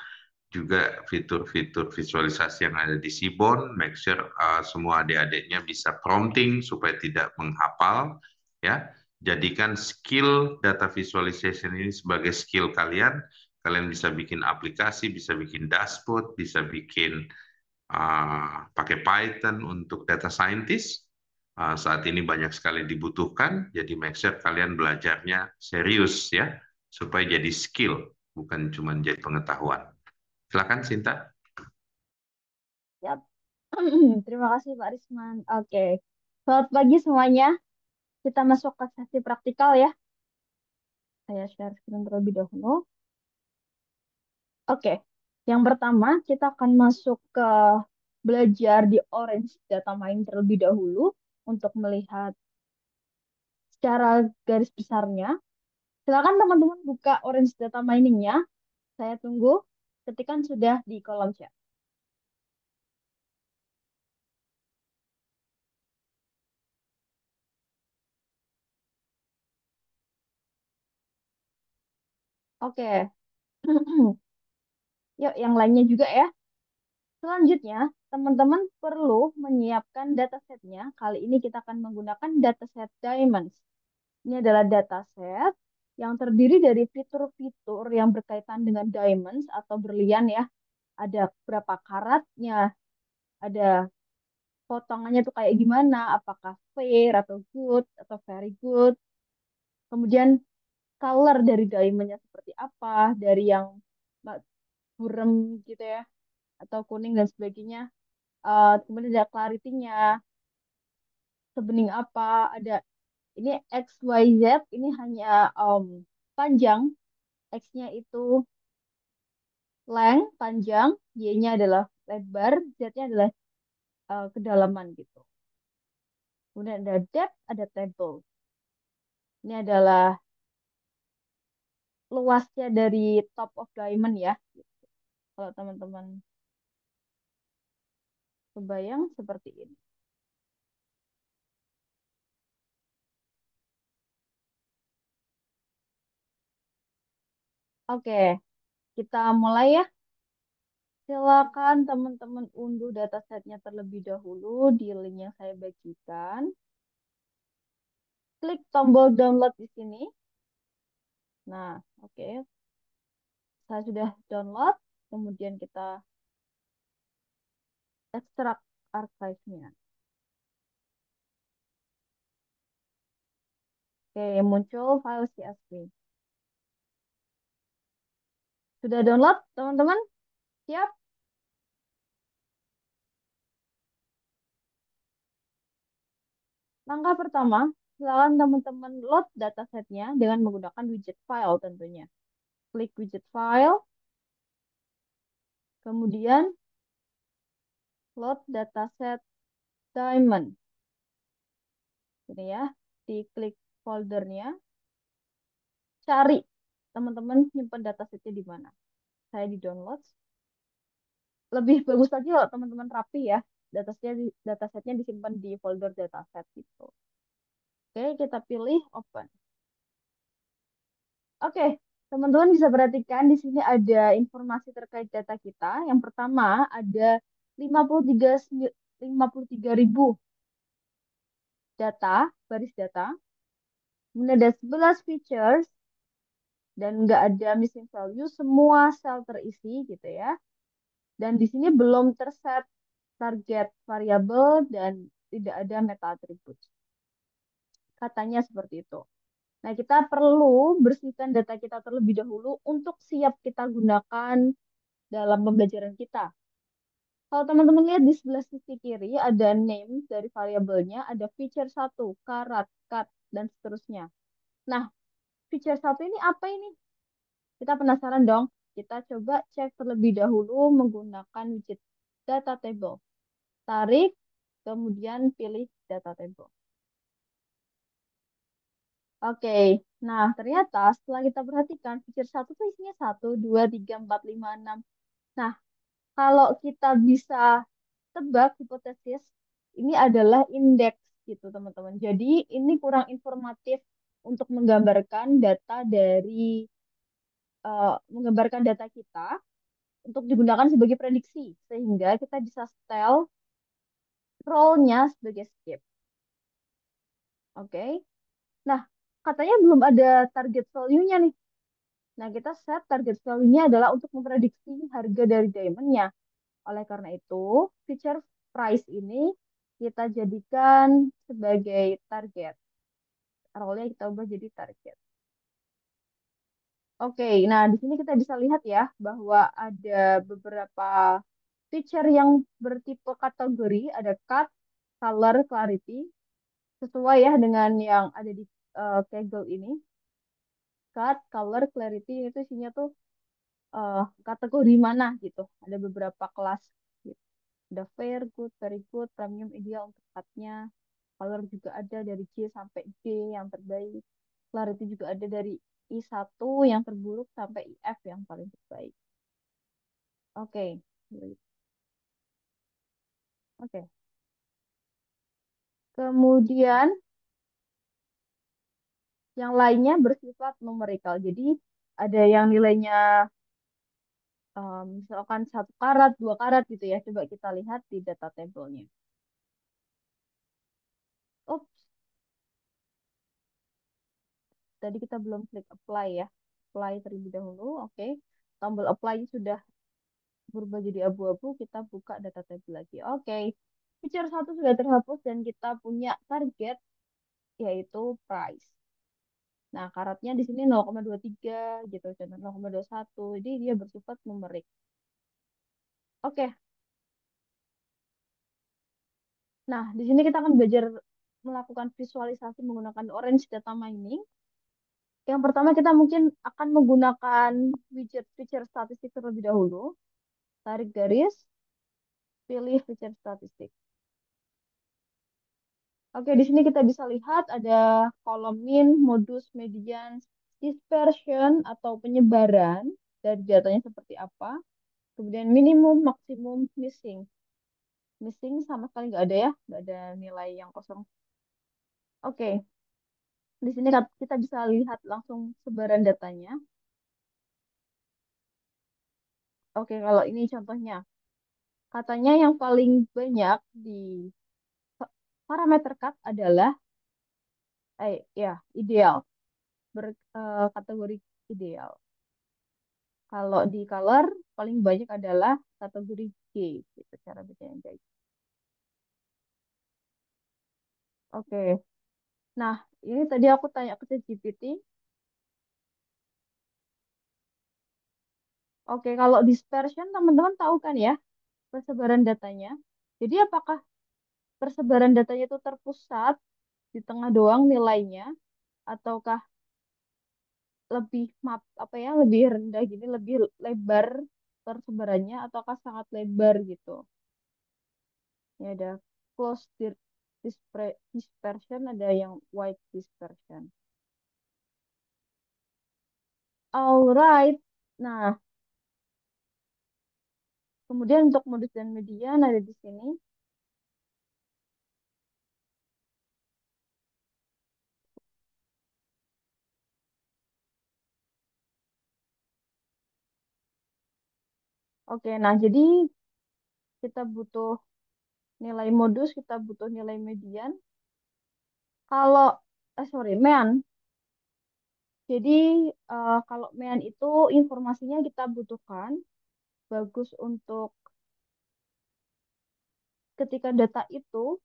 juga fitur-fitur visualisasi yang ada di Seaborn. Make sure semua adik-adiknya bisa prompting supaya tidak menghafal. Ya, jadikan skill data visualization ini sebagai skill kalian. Kalian bisa bikin aplikasi, bisa bikin dashboard, bisa bikin pakai Python untuk data scientist. Saat ini banyak sekali dibutuhkan, jadi make sure kalian belajarnya serius ya, supaya jadi skill, bukan cuma jadi pengetahuan. Silakan Sinta. Yap. Terima kasih Pak Risman. Oke. Selamat pagi semuanya. Kita masuk ke sesi praktikal ya. Saya share screen terlebih dahulu. Oke. Yang pertama, kita akan masuk ke belajar di Orange Data Mining terlebih dahulu untuk melihat secara garis besarnya. Silakan teman-teman buka Orange Data Mining-nya. Saya tunggu ketikan sudah di kolom chat. Oke. Yuk, yang lainnya juga ya. Selanjutnya, teman-teman perlu menyiapkan datasetnya. Kali ini kita akan menggunakan dataset Diamonds. Ini adalah dataset yang terdiri dari fitur-fitur yang berkaitan dengan diamonds atau berlian ya. Ada berapa karatnya, ada potongannya tuh kayak gimana, apakah fair atau good atau very good. Kemudian color dari diamondnya seperti apa, dari yang burem gitu ya, atau kuning dan sebagainya. Kemudian ada clarity-nya, sebening apa, ada ini X, Y, Z, ini hanya panjang, X-nya itu length, panjang, Y-nya adalah lebar, Z-nya adalah kedalaman gitu. Kemudian ada depth, ada table. Ini adalah luasnya dari top of diamond ya. Kalau teman-teman kebayang seperti ini. Oke, kita mulai ya. Silakan teman-teman unduh datasetnya terlebih dahulu di link yang saya bagikan. Klik tombol download di sini. Nah, oke. Saya sudah download. Kemudian kita ekstrak archive-nya. Oke, muncul file CSV. Sudah download, teman-teman? Siap? Langkah pertama, silakan teman-teman load datasetnya dengan menggunakan widget file tentunya. Klik widget file, kemudian load dataset diamond. Ini ya, diklik foldernya, cari teman-teman nyimpan datasetnya di mana. Saya di download. Lebih bagus lagi kalau teman-teman rapi ya, datasetnya disimpan di folder dataset gitu. Oke, kita pilih open. Oke, teman-teman bisa perhatikan di sini ada informasi terkait data kita. Yang pertama ada 53.000 data, baris data. Kemudian ada 11 features dan nggak ada missing value, semua sel terisi gitu ya. Dan di sini belum terset target variabel dan tidak ada meta attribute. Katanya seperti itu. Nah, kita perlu bersihkan data kita terlebih dahulu untuk siap kita gunakan dalam pembelajaran kita. Kalau teman-teman lihat di sebelah sisi kiri ada name dari variabelnya, ada feature satu, karat, cut, dan seterusnya. Nah, feature satu ini apa ini? Kita penasaran dong. Kita coba cek terlebih dahulu menggunakan widget data table. Tarik, kemudian pilih data table. Oke, nah ternyata setelah kita perhatikan feature satu tuh isinya 1, 2, 3, 4, 5, 6. Nah, kalau kita bisa tebak hipotesis ini adalah indeks gitu teman-teman. Jadi ini kurang informatif untuk menggambarkan data kita untuk digunakan sebagai prediksi sehingga kita bisa setel role-nya sebagai skip. Oke. Nah, katanya belum ada target value-nya nih. Nah, kita set target value-nya adalah untuk memprediksi harga dari diamond-nya. Oleh karena itu, feature price ini kita jadikan sebagai target. Role-nya kita ubah jadi target. Oke, nah di sini kita bisa lihat ya bahwa ada beberapa feature yang bertipe kategori, ada cut, color, clarity, sesuai ya dengan yang ada di Kaggle ini. Cut, color, clarity itu isinya tuh kategori mana gitu. Ada beberapa kelas gitu. Ada fair, good, very good, premium, ideal untuk cutnya. Color juga ada dari C sampai D yang terbaik. Clarity juga ada dari I1 yang terburuk sampai IF yang paling terbaik. Oke. Oke. Kemudian yang lainnya bersifat numerikal. Jadi ada yang nilainya misalkan 1 karat, 2 karat gitu ya. Coba kita lihat di data tabelnya. Ups, tadi kita belum klik apply ya. Apply terlebih dahulu. Oke. Tombol apply sudah berubah jadi abu-abu. Kita buka data table lagi. Oke. Feature satu sudah terhapus dan kita punya target yaitu price. Nah, karatnya di sini 0,23 gitu, contoh 0,21. Jadi dia bersifat numerik. Oke. Nah, di sini kita akan belajar melakukan visualisasi menggunakan Orange Data Mining. Yang pertama kita mungkin akan menggunakan widget feature statistik terlebih dahulu. Tarik garis, pilih feature statistik. Oke, di sini kita bisa lihat ada kolom min, modus, median, dispersion atau penyebaran dari datanya seperti apa. Kemudian minimum, maksimum, missing. Missing sama sekali nggak ada ya, nggak ada nilai yang kosong. Oke, di sini kita bisa lihat langsung sebaran datanya. Oke, kalau ini contohnya. Katanya yang paling banyak di parameter cut adalah ya ideal berkategori ideal. Kalau di color paling banyak adalah kategori G gitu cara bacanya guys. Oke. Nah, ini tadi aku tanya ke ChatGPT. Oke, kalau dispersion teman-teman tahu kan ya persebaran datanya. Jadi apakah persebaran datanya itu terpusat di tengah doang nilainya ataukah lebih apa ya lebih rendah gini lebih lebar persebarannya ataukah sangat lebar gitu ya ada close dispersion ada yang wide dispersion. Alright, nah kemudian untuk modus dan median ada di sini. Oke, nah jadi kita butuh nilai modus, kita butuh nilai median. Kalau sorry mean, jadi kalau mean itu informasinya kita butuhkan bagus untuk ketika data itu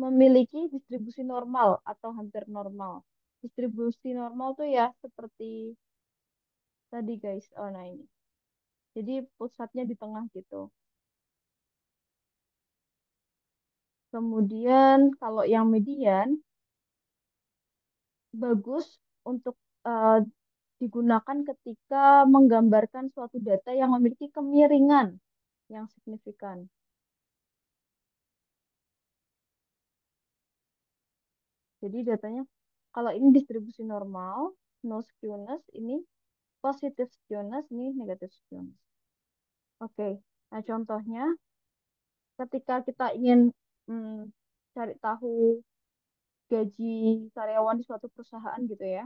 memiliki distribusi normal atau hampir normal. Distribusi normal tuh ya seperti tadi guys. Oh, nah ini. Jadi pusatnya di tengah gitu. Kemudian kalau yang median bagus untuk eh, digunakan ketika menggambarkan suatu data yang memiliki kemiringan yang signifikan. Jadi datanya kalau ini distribusi normal, no skewness, ini positive skewness, ini negative skewness. Oke, nah contohnya ketika kita ingin cari tahu gaji karyawan di suatu perusahaan gitu ya.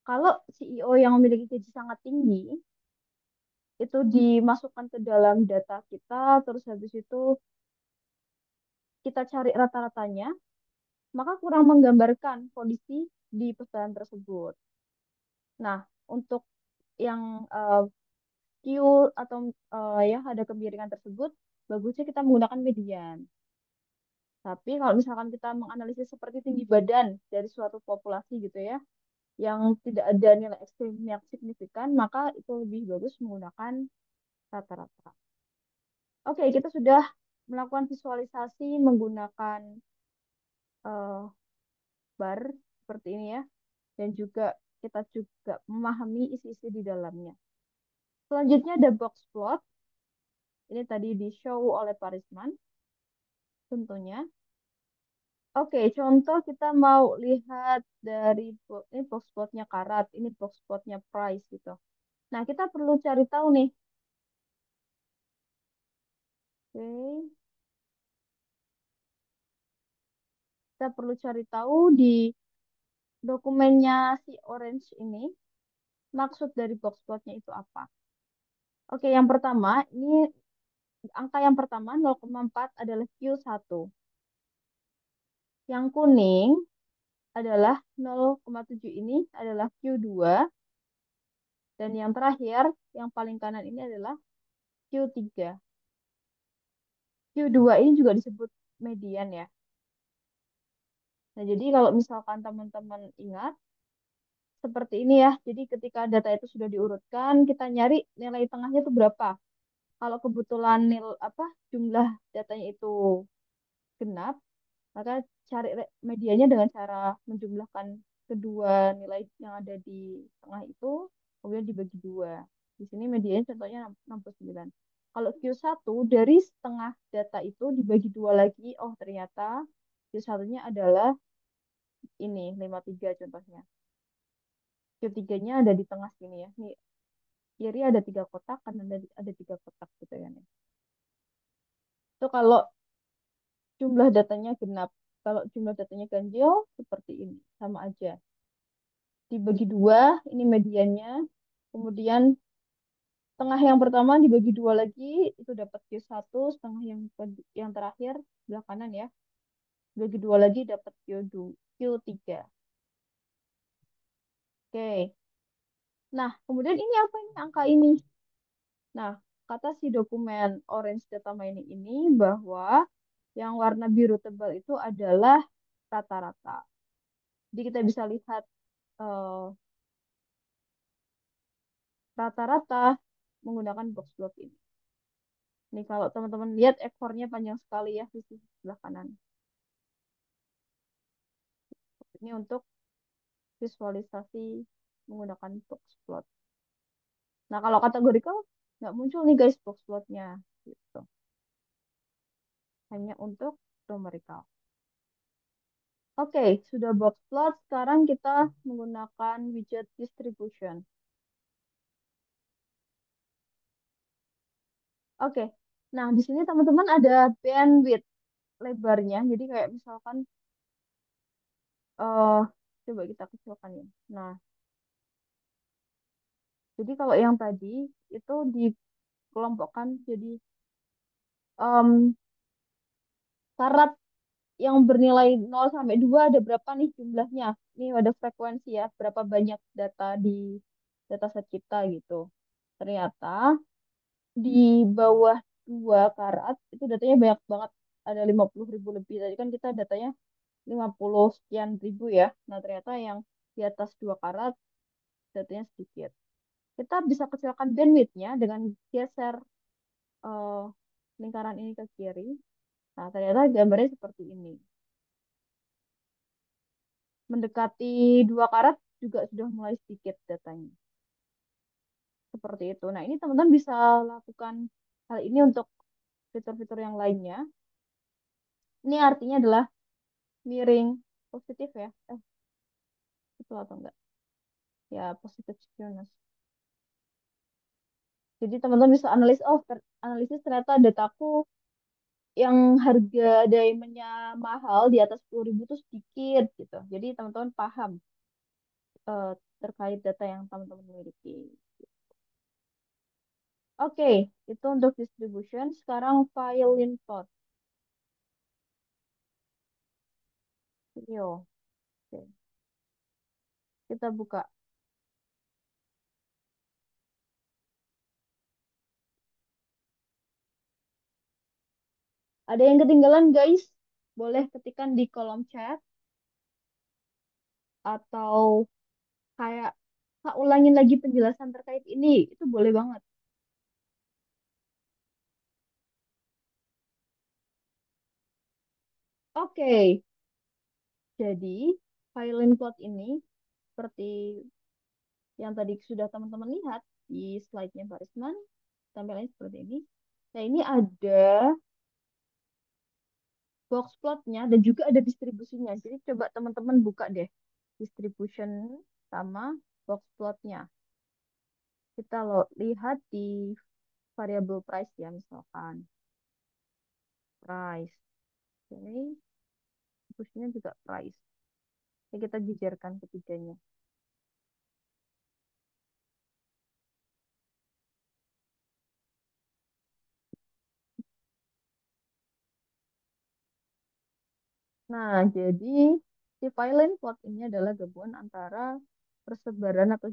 Kalau CEO yang memiliki gaji sangat tinggi, itu dimasukkan ke dalam data kita, terus habis itu kita cari rata-ratanya, maka kurang menggambarkan kondisi di perusahaan tersebut. Nah, untuk yang Q atau ya ada kemiringan tersebut, bagusnya kita menggunakan median. Tapi kalau misalkan kita menganalisis seperti tinggi badan dari suatu populasi gitu ya, yang tidak ada nilai ekstrim yang signifikan, maka itu lebih bagus menggunakan rata-rata. Oke, kita sudah melakukan visualisasi menggunakan eh, bar seperti ini ya, dan juga kita juga memahami isi-isi di dalamnya. Selanjutnya ada box plot. Ini tadi di show oleh Parisman tentunya. Oke, contoh kita mau lihat dari ini box plotnya karat, ini box plotnya price gitu. Nah, kita perlu cari tahu nih. Oke, kita perlu cari tahu di dokumennya si Orange ini, maksud dari box plotnya itu apa. Oke, yang pertama, ini angka yang pertama 0,4 adalah Q1. Yang kuning adalah 0,7 ini adalah Q2. Dan yang terakhir, yang paling kanan ini adalah Q3. Q2 ini juga disebut median ya. Nah, jadi kalau misalkan teman-teman ingat, seperti ini ya. Jadi ketika data itu sudah diurutkan, kita nyari nilai tengahnya itu berapa. Kalau kebetulan jumlah datanya itu genap, maka cari medianya dengan cara menjumlahkan kedua nilai yang ada di tengah itu, kemudian dibagi dua. Di sini medianya contohnya 69. Kalau Q1 dari setengah data itu dibagi dua lagi, oh ternyata Q1-nya adalah ini 53 contohnya. Q3-nya ada di tengah sini ya. Nih, kiri ada tiga kotak, kanan ada tiga kotak gitu ya nih. Itu kalau jumlah datanya genap. Kalau jumlah datanya ganjil, seperti ini. Sama aja. Dibagi dua, ini mediannya. Kemudian tengah yang pertama dibagi dua lagi, itu dapat Q1. Setengah yang terakhir, sebelah kanan ya. Dibagi dua lagi dapat Q2, Q3. Oke. Nah, kemudian ini apa ini angka ini? Nah, kata si dokumen Orange Data Mining ini bahwa yang warna biru tebal itu adalah rata-rata. Jadi kita bisa lihat eh, rata-rata menggunakan box plot ini. Ini kalau teman-teman lihat ekornya panjang sekali ya di sisi sebelah kanan. Ini untuk visualisasi menggunakan box plot. Nah, kalau kategorikal nggak muncul nih guys box plotnya. Gitu. Hanya untuk numerical. Oke, sudah box plot. Sekarang kita menggunakan widget distribution. Oke, nah di sini teman-teman ada bandwidth lebarnya. Jadi kayak misalkan, eh coba kita kecilkan ya. Nah, jadi kalau yang tadi itu dikelompokkan jadi em, syarat yang bernilai 0 sampai 2 ada berapa nih jumlahnya? Ini ada frekuensi ya, berapa banyak data di dataset kita gitu. Ternyata di bawah 2 karat itu datanya banyak banget, ada 50.000 lebih. Tadi kan kita datanya 50 sekian ribu ya. Nah, ternyata yang di atas 2 karat datanya sedikit. Kita bisa kecilkan bandwidth-nya dengan geser eh, lingkaran ini ke kiri. Nah, ternyata gambarnya seperti ini. Mendekati 2 karat juga sudah mulai sedikit datanya. Seperti itu. Nah, ini teman-teman bisa lakukan hal ini untuk fitur-fitur yang lainnya. Ini artinya adalah miring positif ya. Itu atau enggak? Ya, positif skewness. Jadi teman-teman bisa analisis ternyata dataku yang harga diamondnya mahal di atas 10.000 itu sedikit gitu. Jadi teman-teman paham eh, terkait data yang teman-teman miliki. Oke, itu untuk distribution. Sekarang file input. Video. Oke, kita buka. Ada yang ketinggalan guys? Boleh ketikkan di kolom chat atau kayak Kak ulangin lagi penjelasan terkait ini. Itu boleh banget. Oke, jadi file input ini seperti yang tadi sudah teman-teman lihat di slide-nya Pak Risman, tampilannya seperti ini. Nah, ini ada box plotnya dan juga ada distribusinya. Jadi coba teman-teman buka deh distribution sama box plotnya. Kita lihat di variable price ya misalkan. Price. Oke, distribusinya juga price. Jadi kita jejerkan ketiganya. Nah, jadi si Violin plot ini adalah gabungan antara persebaran atau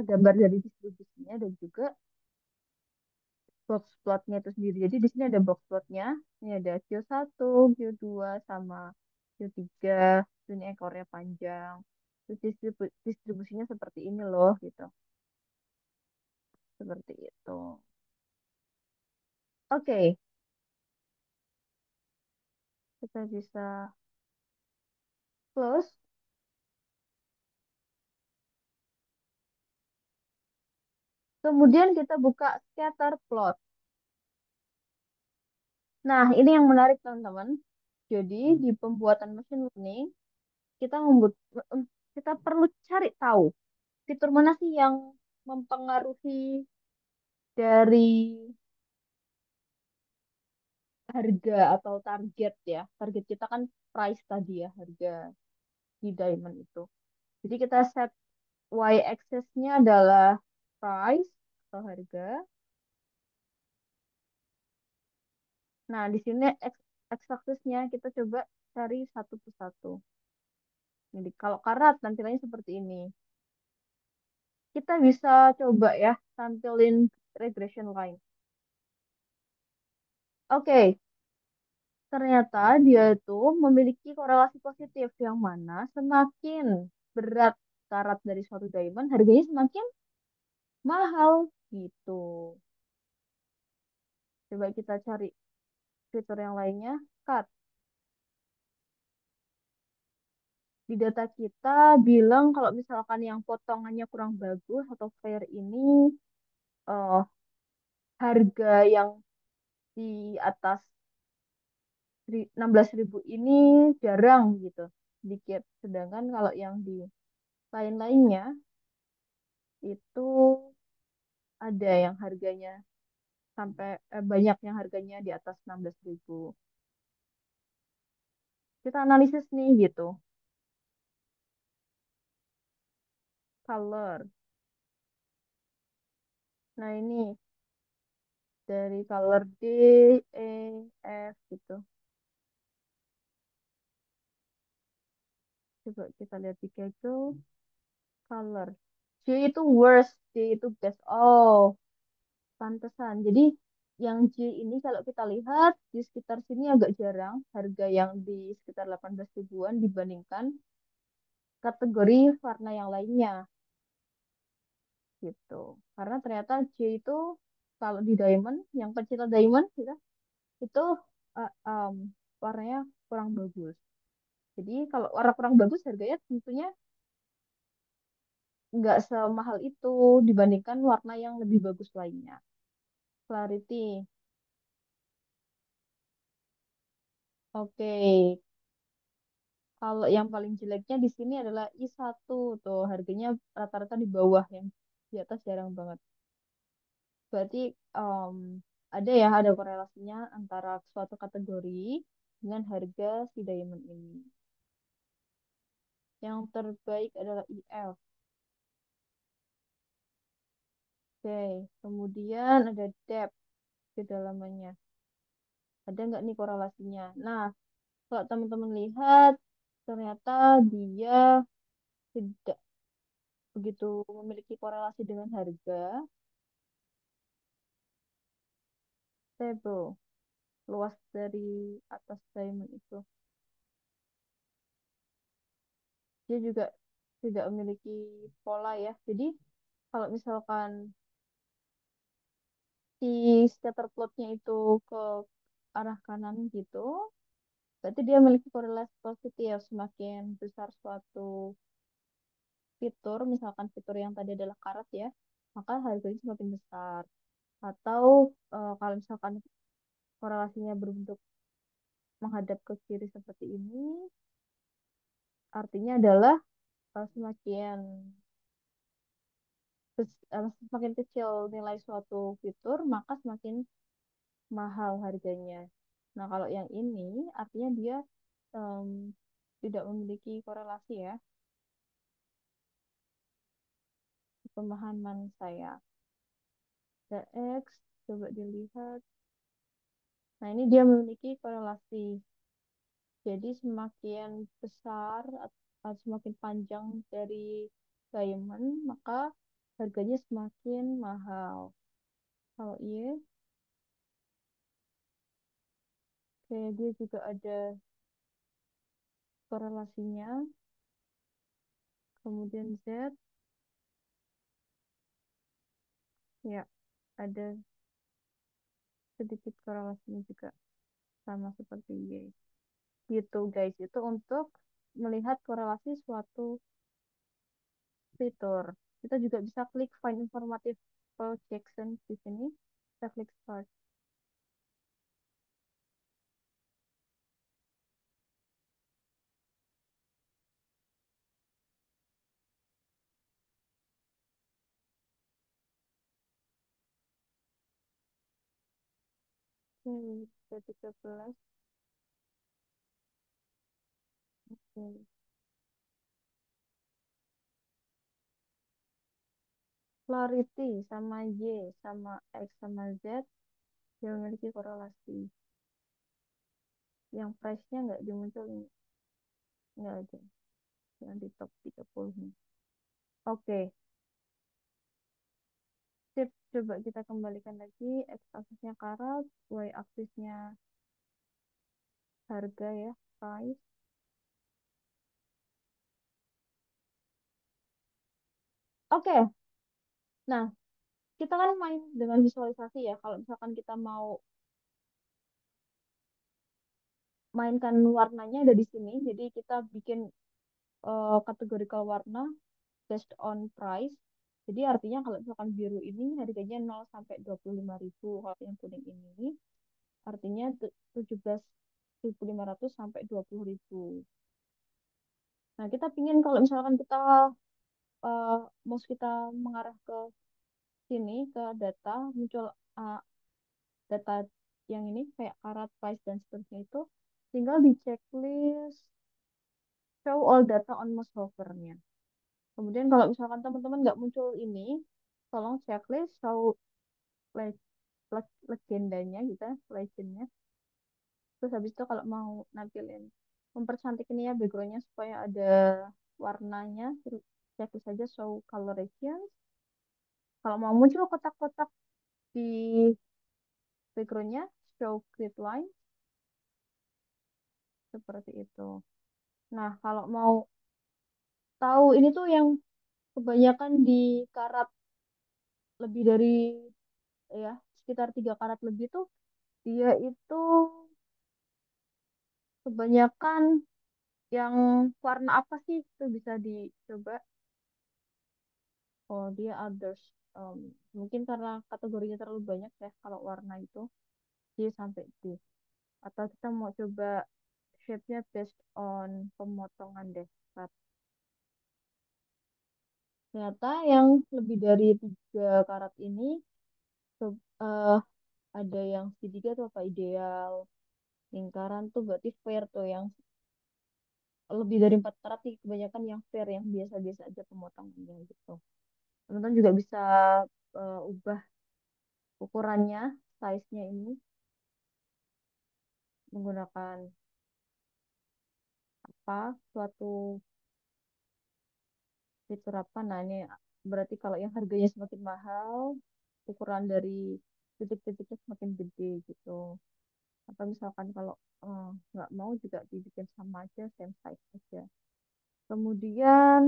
gambar dari distribusinya dan juga box plotnya itu sendiri. Jadi di sini ada box plotnya. Ini ada Q1, Q2, sama Q3. Ini ekornya panjang. Terus distribusinya seperti ini loh, gitu. Seperti itu. Oke, kita bisa close. Kemudian kita buka scatter plot. Nah, ini yang menarik teman-teman. Jadi di pembuatan machine learning, kita membut kita perlu cari tahu fitur mana sih yang mempengaruhi dari harga atau target ya. Target kita kan price tadi ya, harga di diamond itu. Jadi kita set y-axis-nya adalah price atau harga. Nah, di sini x-axis-nya kita coba cari satu persatu. Jadi kalau karat tampilannya seperti ini. Kita bisa coba ya tampilin regression line. Oke, ternyata dia itu memiliki korelasi positif yang mana semakin berat karat dari suatu diamond, harganya semakin mahal gitu. Coba kita cari fitur yang lainnya. Cut. Di data kita bilang kalau misalkan yang potongannya kurang bagus atau fair ini eh, harga yang di atas 16.000 ini jarang gitu, sedikit. Sedangkan kalau yang di lain-lainnya itu ada yang harganya sampai banyak yang harganya di atas 16.000. Kita analisis nih gitu. Color. Nah, ini dari color D, E, F gitu. Coba kita lihat di Kaggle. Color. J itu worst, J itu best. Oh, pantesan. Jadi yang J ini kalau kita lihat di sekitar sini agak jarang harga yang di sekitar 18 ribuan dibandingkan kategori warna yang lainnya gitu. Karena ternyata J itu kalau di diamond, yang pecinta diamond gitu, itu warnanya kurang bagus. Jadi kalau warna kurang bagus harganya tentunya nggak semahal itu dibandingkan warna yang lebih bagus lainnya. Clarity. Oke, kalau yang paling jeleknya di sini adalah I1 tuh, harganya rata-rata di bawah, yang di atas jarang banget. Berarti em, ada korelasinya antara suatu kategori dengan harga si diamond ini. Yang terbaik adalah IF. Oke, kemudian ada depth kedalamannya. Ada nggak nih korelasinya? Nah, kalau teman-teman lihat, ternyata dia tidak begitu memiliki korelasi dengan harga. Stable, luas dari atas diamond itu. Dia juga tidak memiliki pola ya. Jadi kalau misalkan si scatter plotnya itu ke arah kanan gitu, berarti dia memiliki korelasi positif. Semakin besar suatu fitur, misalkan fitur yang tadi adalah karat ya, maka harganya semakin besar. Atau kalau misalkan korelasinya berbentuk menghadap ke kiri seperti ini, artinya adalah semakin kecil nilai suatu fitur, maka semakin mahal harganya. Nah, kalau yang ini artinya dia em, tidak memiliki korelasi ya, pemahaman saya. DX, coba dilihat. Nah, ini dia memiliki korelasi. Jadi semakin besar atau semakin panjang dari diamond, maka harganya semakin mahal. Kalau iya, Oke, dia juga ada korelasinya. Kemudian Z, ya ada sedikit korelasinya juga sama seperti Y. Gitu guys, itu untuk melihat korelasi suatu fitur. Kita juga bisa klik find informative projections di sini. Kita klik start. Oke, ke 13. Oke. Clarity sama Y sama X sama Z yang memiliki korelasi. Yang price-nya nggak dimunculin, nggak ada. Yang di top 30 nih. Oke, sip. Coba kita kembalikan lagi. X aksesnya karat, Y aksesnya harga ya, price. Oke, nah kita kan main dengan visualisasi ya. Kalau misalkan kita mau mainkan warnanya ada di sini. Jadi kita bikin kategorikal warna based on price. Jadi artinya kalau misalkan biru ini harganya 0 sampai 25.000, kalau yang kuning ini artinya 17.500 sampai 20.000. Nah, kita pingin kalau misalkan kita uh, mouse kita mengarah ke sini ke data, muncul uh, data yang ini kayak karat, price dan seterusnya itu tinggal di checklist show all data on mouse hover-nya. Kemudian kalau misalkan teman-teman nggak muncul ini, tolong checklist show le- legendanya gitu, legendnya. Terus habis itu kalau mau nampilin, mempercantik ini ya backgroundnya supaya ada warnanya, terus checklist saja show coloration. Kalau mau muncul kotak-kotak di backgroundnya, show grid line, seperti itu. Nah, kalau mau tahu ini tuh yang kebanyakan di karat lebih dari ya sekitar 3 karat lebih tuh dia itu kebanyakan yang warna apa sih itu bisa dicoba. Oh, dia others. Um, Mungkin karena kategorinya terlalu banyak ya kalau warna itu dia sampai D. Atau kita mau coba shape-nya based on pemotongan deh. Ternyata yang lebih dari 3 karat ini ke- eh, ada yang segitiga tuh apa ideal. Lingkaran tuh berarti fair tuh yang lebih dari 4 karat sih kebanyakan yang fair yang biasa-biasa aja pemotongannya gitu. Teman-teman juga bisa ubah ukurannya, size-nya ini menggunakan apa suatu fitur apa. Nah, ini berarti kalau yang harganya semakin mahal, ukuran dari titik-titiknya semakin gede gitu. Atau misalkan kalau nggak mau juga dibikin sama aja, same size aja. Kemudian,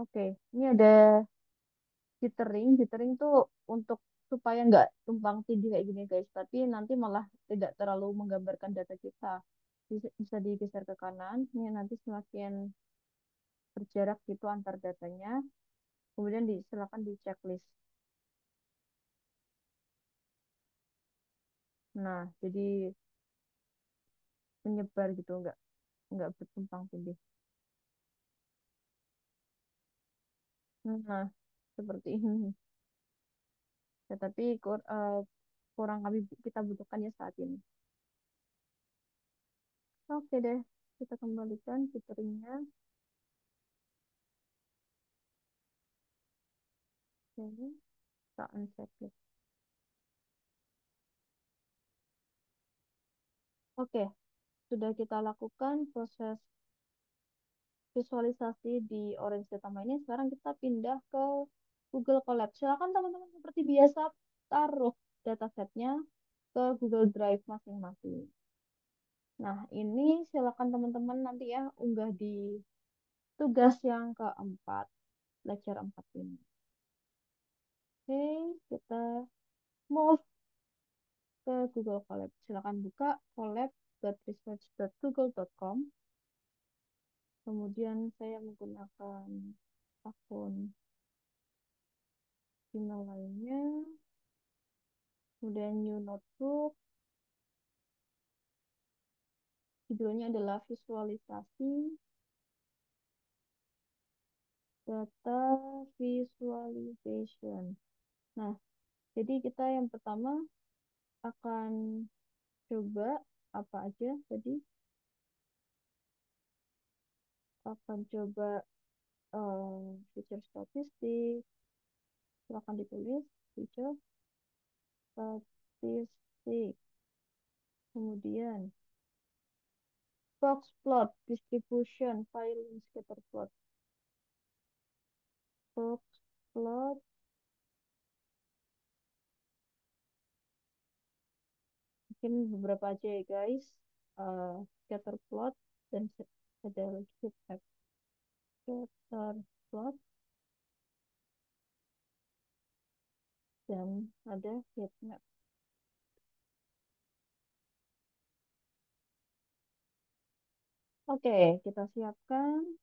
oke, ini ada jittering. Jittering tuh untuk supaya nggak tumpang tindih kayak gini guys, tapi nanti malah tidak terlalu menggambarkan data kita. Bisa digeser ke kanan, ini nanti semakin berjarak gitu antar datanya. Kemudian silakan di checklist. Nah, jadi menyebar gitu, nggak bertumpang tindih. Nah, seperti ini. Tetapi kurang kita butuhkan ya saat ini. Oke deh, kita kembalikan fitternya. Jadi, kita uncheck ya. Oke, sudah kita lakukan proses visualisasi di Orange Data Mining. Sekarang kita pindah ke Google Colab. Silakan teman-teman seperti biasa taruh datasetnya. ke Google Drive masing-masing. Nah, ini silakan teman-teman nanti ya unggah di tugas yang keempat, lecture 4 ini. Oke, kita move ke Google Colab. Silakan buka colab.research.google.com. Kemudian saya menggunakan akun email lainnya. Kemudian new notebook. Judulnya adalah visualisasi data visualization. Nah, jadi kita yang pertama akan coba apa aja tadi akan coba feature statistik, silakan ditulis feature statistik, kemudian box plot distribution filing scatter plot, box plot mungkin beberapa aja ya guys. Scatter plot dan ada lagi heat map. Scatter plot dan ada heat map. Oke, kita siapkan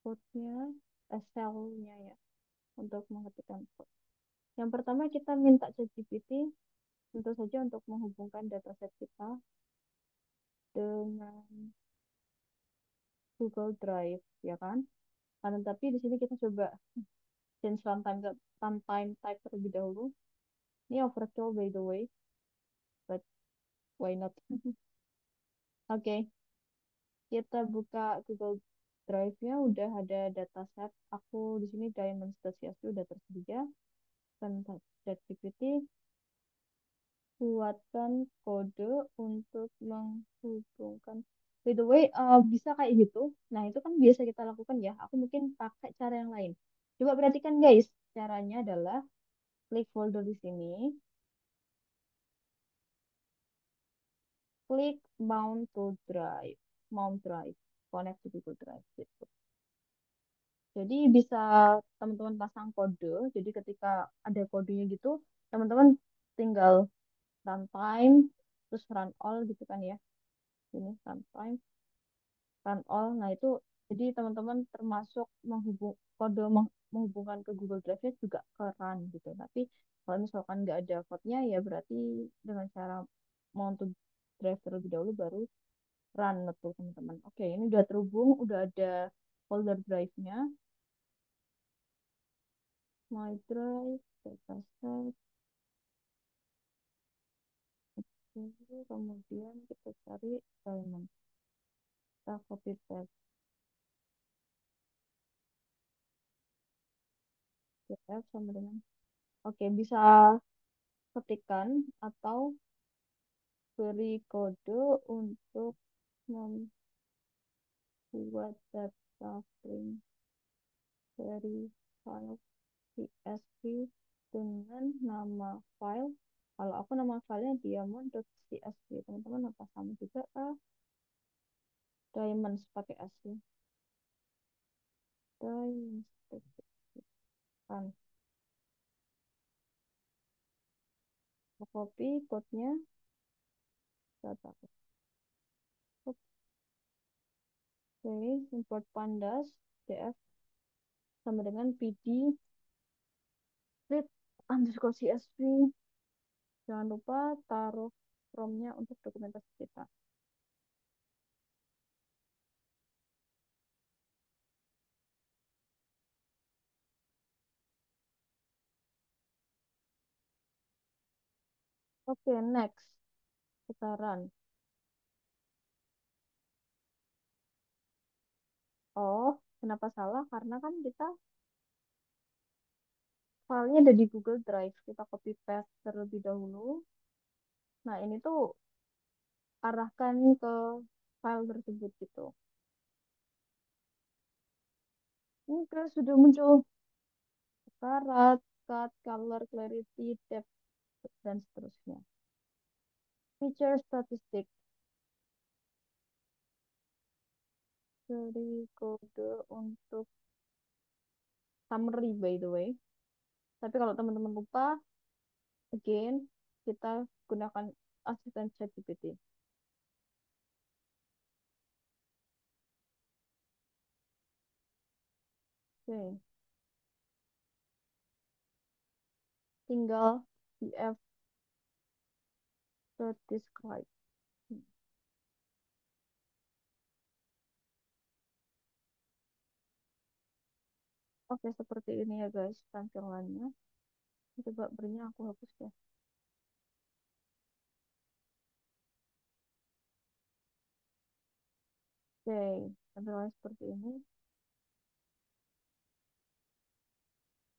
code-nya, cell-nya ya, untuk mengetikkan code. Yang pertama kita minta ChatGPT tentu saja untuk menghubungkan dataset kita dengan Google Drive, ya kan? Nah, tapi di sini kita coba change runtime type terlebih dahulu. Ini overkill by the way, but why not? Oke, kita buka Google Drive-nya, udah ada dataset. Aku di sini diamonds.csv udah tersedia. Dan ChatGPT buatkan kode untuk menghubungkan. By the way, bisa kayak gitu. Nah, itu kan biasa kita lakukan ya. Aku mungkin pakai cara yang lain. Coba perhatikan guys. Caranya adalah klik folder di sini, klik mount to drive, mount drive, connect to Google Drive gitu. Jadi bisa teman-teman pasang kode. Jadi ketika ada kodenya gitu, teman-teman tinggal runtime, terus run all gitu kan ya. Ini runtime, run all. Nah itu jadi teman-teman termasuk kode menghubungkan ke Google Drive-nya juga ke run gitu. Tapi kalau misalkan nggak ada code-nya ya berarti dengan cara mount to drive terlebih dahulu baru run tuh teman-teman. Oke, ini udah terhubung, udah ada folder drive-nya. My drive, dataset, kemudian kita cari diamond. Kita copy paste PDF sama dengan. Oke, bisa ketikkan atau beri kode untuk membuat data frame dari file CSV dengan nama file. Kalau aku nama filenya diamond.csv, teman-teman apa sama juga diamonds pakai S ya. Diamonds kan. Copy code-nya data. Oke, import pandas df sama dengan pd read underscore csv. Jangan lupa taruh from-nya untuk dokumentasi kita. Oke, next. Kita run. Oh, kenapa salah? Karena kan kita filenya ada di Google Drive. Kita copy paste terlebih dahulu. Nah, ini tuh arahkan ke file tersebut gitu. Oke, sudah muncul karat, cut, color, clarity, depth, dan seterusnya. Feature statistik dari kode untuk summary by the way. Tapi kalau teman-teman lupa, again, kita gunakan asisten ChatGPT. Oke, tinggal df describe. Oke, seperti ini ya guys tampilannya. Coba berinya aku hapus ya. Oke, tampilannya seperti ini.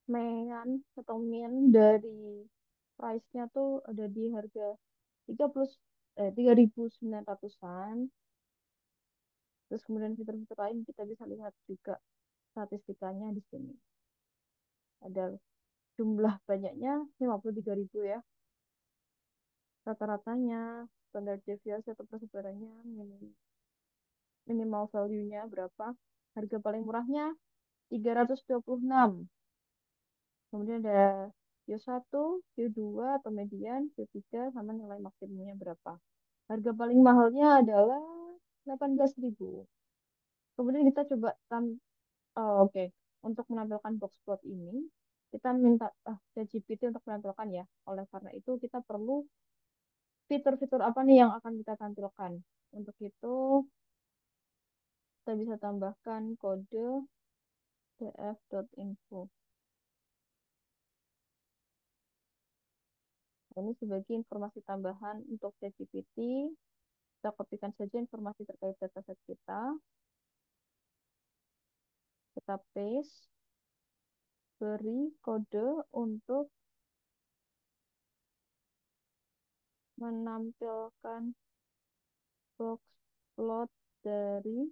Mean atau mean dari price-nya tuh ada di harga 30 3.900-an. Terus kemudian fitur-fitur lain kita bisa lihat juga statistikanya di sini. Ada jumlah banyaknya 53.000 ya. Rata-ratanya, standar deviasi atau persebarannya, minimal value-nya berapa. Harga paling murahnya 326. Kemudian ada Q1, Q2 atau median, Q3 sama nilai maksimumnya berapa. Harga paling mahalnya adalah 18.000. Kemudian kita coba oke. Untuk menampilkan box plot ini, kita minta ChatGPT untuk menampilkan ya. Oleh karena itu kita perlu fitur-fitur apa nih yang akan kita tampilkan. Untuk itu kita bisa tambahkan kode df.info. Ini sebagai informasi tambahan untuk ChatGPT. Kita kopikan saja informasi terkait dataset kita. Kita paste, beri kode untuk menampilkan box plot dari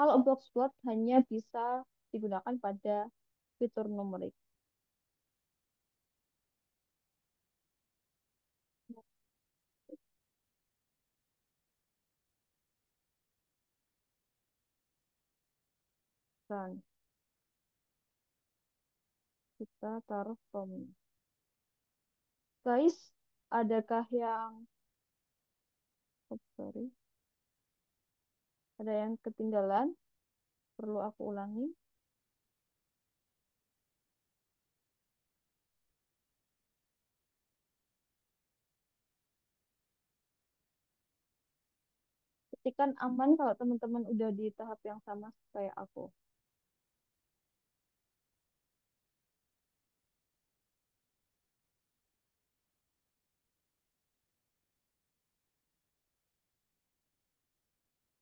kalau box plot hanya bisa digunakan pada fitur numerik. Dan kita taruh from. Guys, adakah yang sorry, ada yang ketinggalan? Perlu aku ulangi? Ketikan aman kalau teman-teman udah di tahap yang sama kayak aku.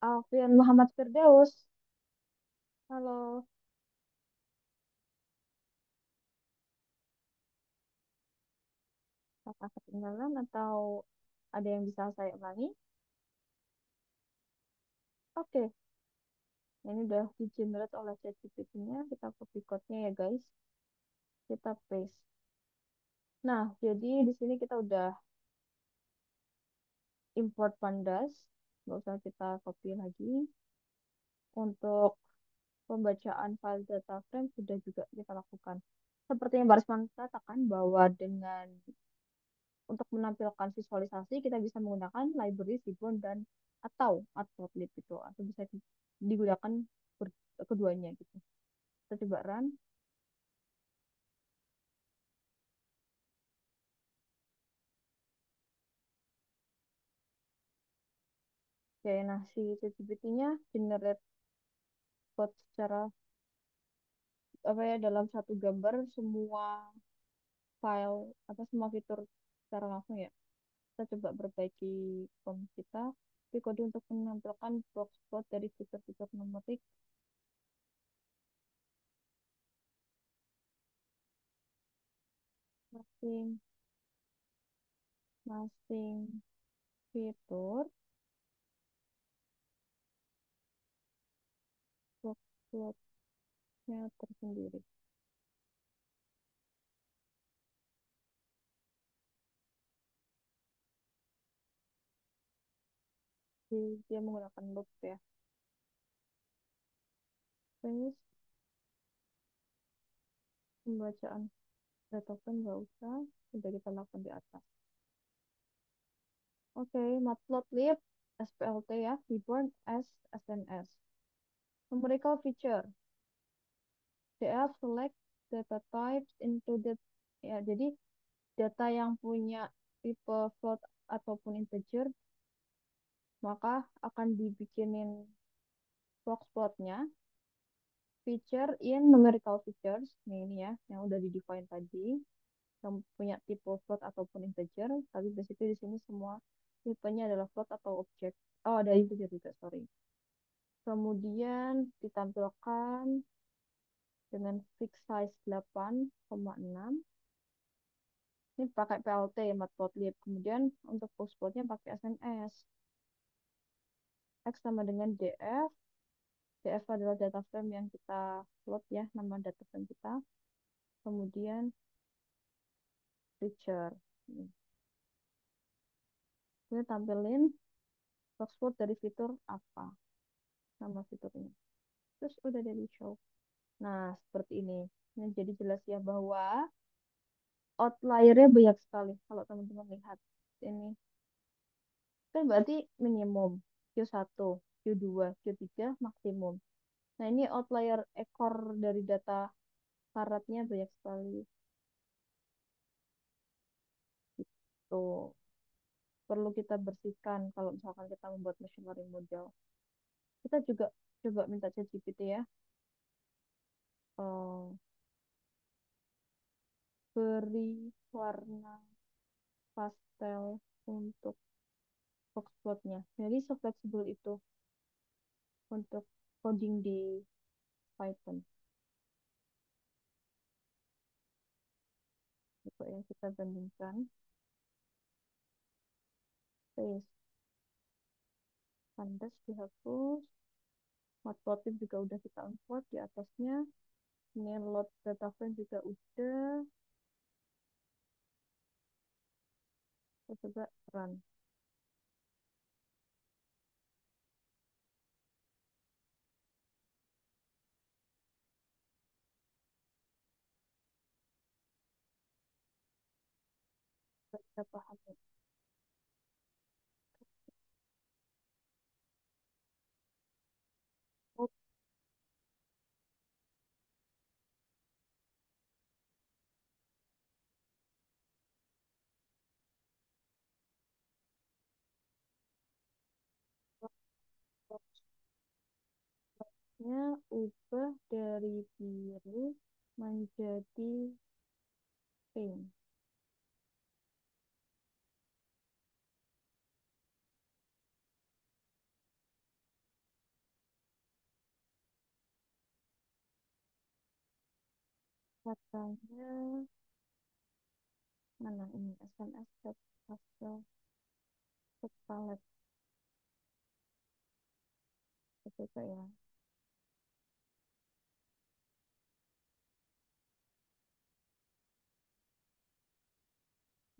Alfian Muhammad Firdaus. Halo, apakah ketinggalan atau ada yang bisa saya ulangi? Oke, ini udah di generate oleh ChatGPT-nya. Kita copy code-nya ya guys. Kita paste. Nah, jadi di sini kita udah import pandas. Nggak usah kita copy lagi. Untuk pembacaan file data frame sudah juga kita lakukan. Seperti yang Barisman katakan bahwa dengan untuk menampilkan visualisasi kita bisa menggunakan library Seaborn dan atau Matplotlib itu atau bisa digunakan keduanya gitu. Kita coba run. Oke, nah si ChatGPT-nya generate code secara apa ya dalam satu gambar semua file apa semua fitur secara langsung ya. Kita coba perbaiki prompt kita. Tapi kode untuk menampilkan box plot dari fitur-fitur numerik masing masing fitur box plotnya tersendiri. Dia menggunakan loop ya. Terus pembacaan data frame nggak usah, sudah kita lakukan di atas. Oke, matplotlib SPLT ya, reborn as SNS. Numerical feature, DF select data types included ya. Jadi data yang punya tipe float ataupun integer maka akan dibikinin box plotnya. Feature in numerical features, ini ya, yang udah di define tadi, yang punya tipe float ataupun integer, tapi basically di sini semua tipenya adalah float atau objek. Oh, ada integer juga, sorry. Kemudian ditampilkan dengan fixed size 8,6. Ini pakai PLT, matplotlib. Kemudian untuk boxplotnya pakai SNS. X sama dengan DF. DF adalah data frame yang kita plot ya, nama data frame kita. Kemudian feature. Kemudian tampilin boxplot dari fitur apa, nama fiturnya. Terus udah dari show. Nah, seperti ini. Ini jadi jelas ya bahwa outlier-nya banyak sekali. Kalau teman-teman lihat ini. Kan berarti minimum Q1, Q2, Q3 maksimum. Nah, ini outlier ekor dari data karatnya banyak sekali. Tuh, perlu kita bersihkan kalau misalkan kita membuat machine learning model. Kita juga coba minta ChatGPT ya. eh, Beri warna pastel untuk boxplotnya. Jadi se-fleksibel itu untuk coding di Python. Coba ya kita bandingkan. Paste, kanvas dihapus. Matplotlib juga udah kita import di atasnya. Ini load data frame juga udah. Kita coba run. Kita paham. Boxnya ubah dari biru menjadi pink. Katanya mana ini SMS set pastel set palette coba ya.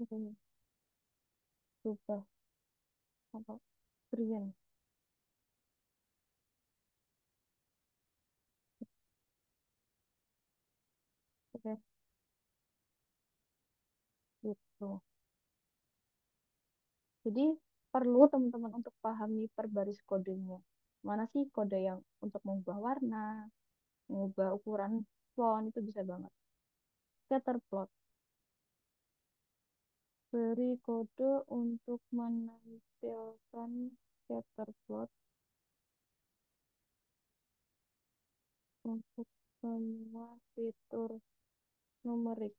Ini ubah apa green. Oke, gitu. Jadi perlu teman-teman untuk pahami per baris kodenya. Mana sih kode yang untuk mengubah warna, mengubah ukuran font itu bisa banget. Scatter plot. Beri kode untuk menampilkan scatter plot untuk semua fitur numerik.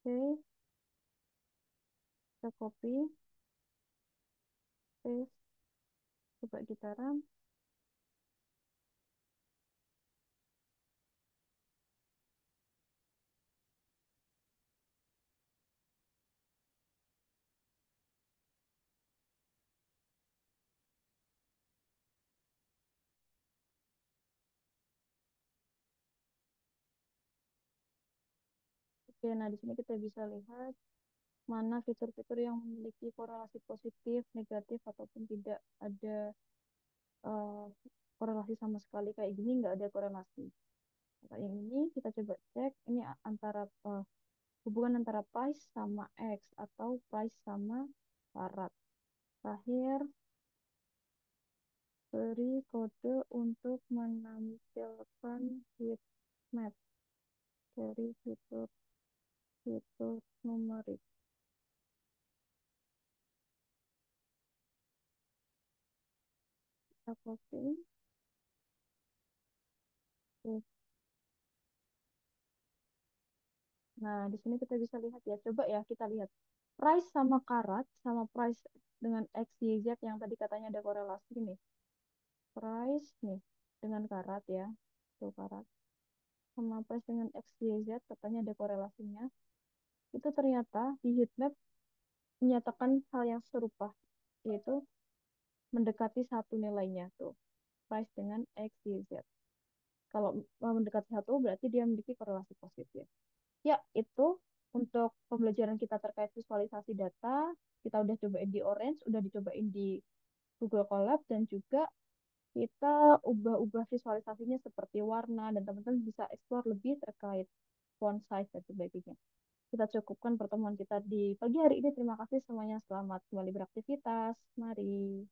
Oke, kita copy, paste, coba kita run. Oke, nah di sini kita bisa lihat mana fitur-fitur yang memiliki korelasi positif, negatif, ataupun tidak ada eh, korelasi sama sekali. Kayak gini nggak ada korelasi. Kayak yang ini kita coba cek, ini antara hubungan antara price sama X atau price sama syarat. Terakhir, beri kode untuk menampilkan heat map dari fitur numerik. Kita copy. Oke. Nah, di sini kita bisa lihat ya. Coba ya kita lihat. Price sama karat sama price dengan X, Y, Z yang tadi katanya ada korelasi nih. Price nih dengan karat ya. Tuh karat. Sama price dengan X, Y, Z katanya ada korelasinya. Itu ternyata di heatmap menyatakan hal yang serupa, yaitu mendekati satu nilainya tuh. Price dengan X, Y, Z. Kalau mendekati satu berarti dia memiliki korelasi positif. Ya, itu untuk pembelajaran kita terkait visualisasi data. Kita udah cobain di Orange, udah dicobain di Google Colab, dan juga kita ubah-ubah visualisasinya seperti warna, dan teman-teman bisa explore lebih terkait font size dan sebagainya. Kita cukupkan pertemuan kita di pagi hari ini. Terima kasih semuanya. Selamat kembali beraktivitas. Mari.